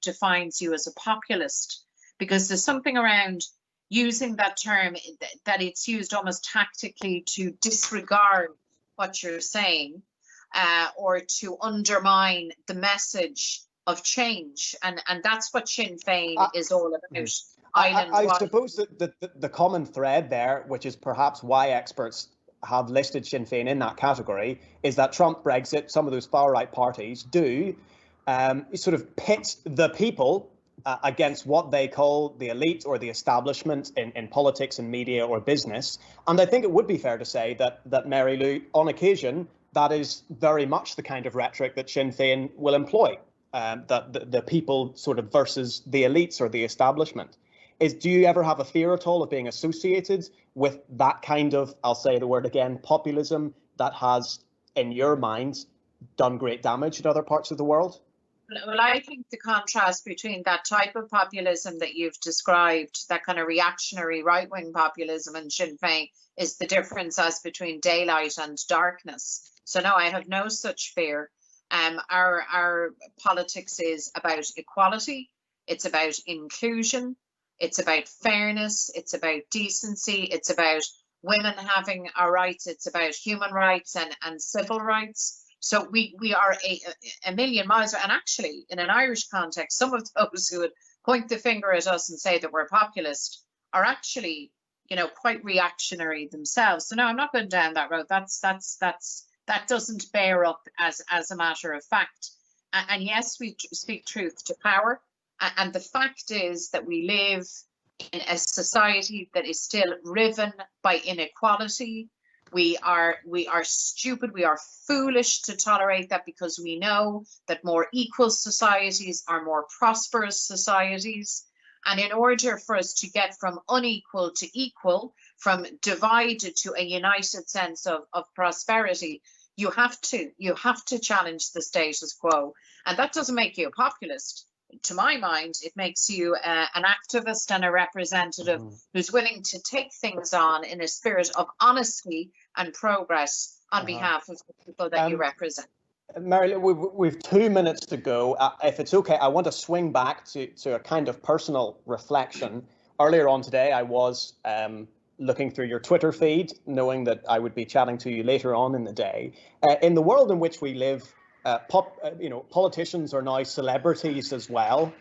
defines you as a populist, because there's something around using that term that it's used almost tactically to disregard what you're saying or to undermine the message of change. And that's what Sinn Féin is all about. I suppose that the common thread there, which is perhaps why experts have listed Sinn Féin in that category, is that Trump, Brexit, some of those far-right parties do sort of pit the people against what they call the elite or the establishment in politics and media or business. And I think it would be fair to say that Mary Lou, on occasion, that is very much the kind of rhetoric that Sinn Féin will employ, that the people sort of versus the elites or the establishment. Do you ever have a fear at all of being associated with that kind of, I'll say the word again, populism that has, in your mind, done great damage in other parts of the world? Well, I think the contrast between that type of populism that you've described, that kind of reactionary right-wing populism, and Sinn Féin is the difference as between daylight and darkness. So no, I have no such fear. Our politics is about equality. It's about inclusion. It's about fairness. It's about decency. It's about women having our rights. It's about human rights and civil rights. So we are a million miles, and actually in an Irish context, some of those who would point the finger at us and say that we're populist are actually, you know, quite reactionary themselves. So no, I'm not going down that road. That doesn't bear up as a matter of fact. And yes, we speak truth to power. And the fact is that we live in a society that is still riven by inequality, We are stupid, we are foolish to tolerate that, because we know that more equal societies are more prosperous societies. And in order for us to get from unequal to equal, from divided to a united sense of prosperity, you have to challenge the status quo. And that doesn't make you a populist. To my mind, it makes you an activist and a representative who's willing to take things on in a spirit of honesty and progress on behalf of the people that you represent. Mary Lou, we've 2 minutes to go. If it's okay, I want to swing back to a kind of personal reflection. Earlier on today, I was looking through your Twitter feed, knowing that I would be chatting to you later on in the day. In the world in which we live, politicians are now celebrities as well.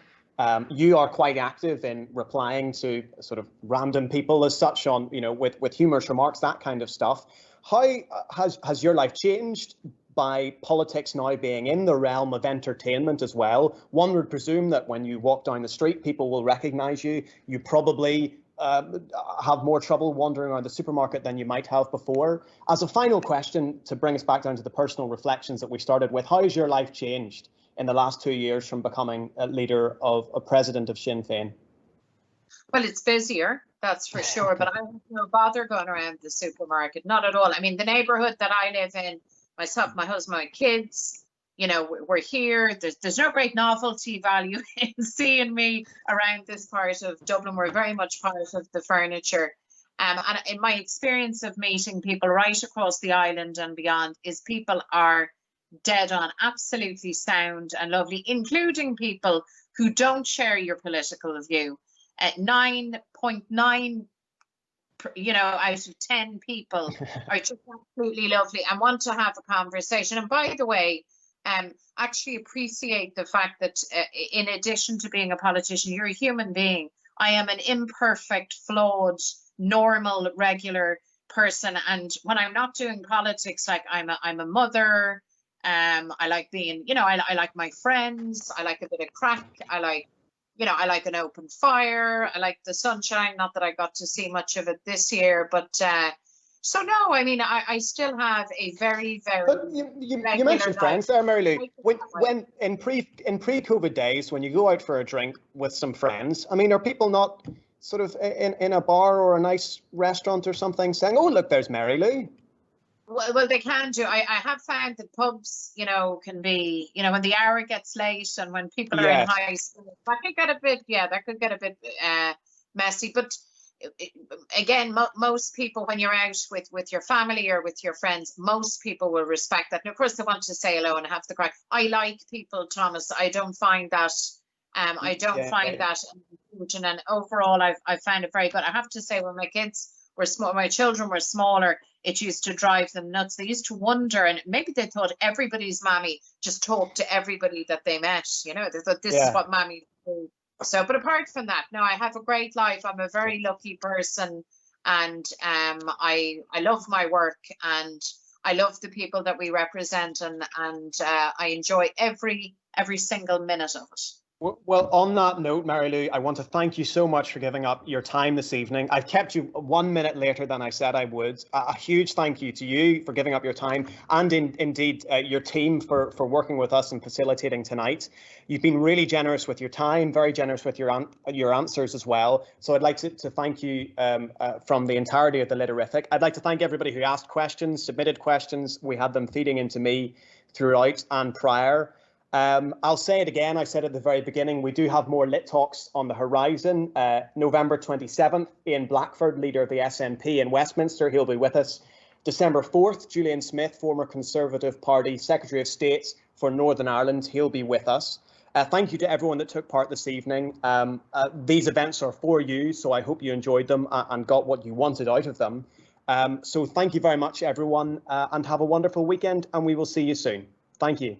You are quite active in replying to sort of random people as such on, with humorous remarks, that kind of stuff. How has your life changed by politics now being in the realm of entertainment as well? One would presume that when you walk down the street, people will recognize you. You probably have more trouble wandering around the supermarket than you might have before. As a final question, to bring us back down to the personal reflections that we started with, how has your life changed in the last 2 years from becoming a leader of a president of Sinn Féin? Well, it's busier, that's for sure, but I have no bother going around the supermarket, not at all. I mean, the neighborhood that I live in, myself, my husband, my kids, we're here. There's no great novelty value in seeing me around this part of Dublin. We're very much part of the furniture. And in my experience of meeting people right across the island and beyond, is people are dead on, absolutely sound and lovely, including people who don't share your political view. 9.9 out of 10 people are just absolutely lovely and want to have a conversation. And by the way, actually appreciate the fact that in addition to being a politician, you're a human being. I am an imperfect, flawed, normal, regular person. And when I'm not doing politics, like I'm a mother. I like being, I like my friends. I like a bit of crack. I like an open fire. I like the sunshine. Not that I got to see much of it this year, but so no, I mean, I still have a very, very. But you mentioned friends there, Mary Lou. When in pre-COVID days, when you go out for a drink with some friends, I mean, are people not sort of in a bar or a nice restaurant or something saying, "Oh, look, there's Mary Lou"? Well, they can do. I have found that pubs, can be, when the hour gets late and when people are in high school, that could get a bit messy. But again, most people, when you're out with your family or with your friends, most people will respect that. And of course, they want to say hello and have the crack. I like people, Thomas. I don't find that. That huge. And overall, I've found it very good. I have to say, when my kids were small, my children were smaller, it used to drive them nuts. They used to wonder, and maybe they thought everybody's mammy just talked to everybody that they met. They thought this is what mammy do. So, but apart from that, no, I have a great life. I'm a very lucky person, and I love my work, and I love the people that we represent, and I enjoy every single minute of it. Well, on that note, Mary Lou, I want to thank you so much for giving up your time this evening. I've kept you 1 minute later than I said I would. A huge thank you to you for giving up your time, and indeed your team for working with us and facilitating tonight. You've been really generous with your time, very generous with your answers as well. So I'd like to thank you from the entirety of the Literific. I'd like to thank everybody who asked questions, submitted questions. We had them feeding into me throughout and prior. I'll say it again, I said at the very beginning, we do have more LitTalks on the horizon. November 27th, Ian Blackford, leader of the SNP in Westminster, he'll be with us. December 4th, Julian Smith, former Conservative Party Secretary of State for Northern Ireland, he'll be with us. Thank you to everyone that took part this evening. These events are for you, so I hope you enjoyed them and got what you wanted out of them. So thank you very much, everyone, and have a wonderful weekend, and we will see you soon. Thank you.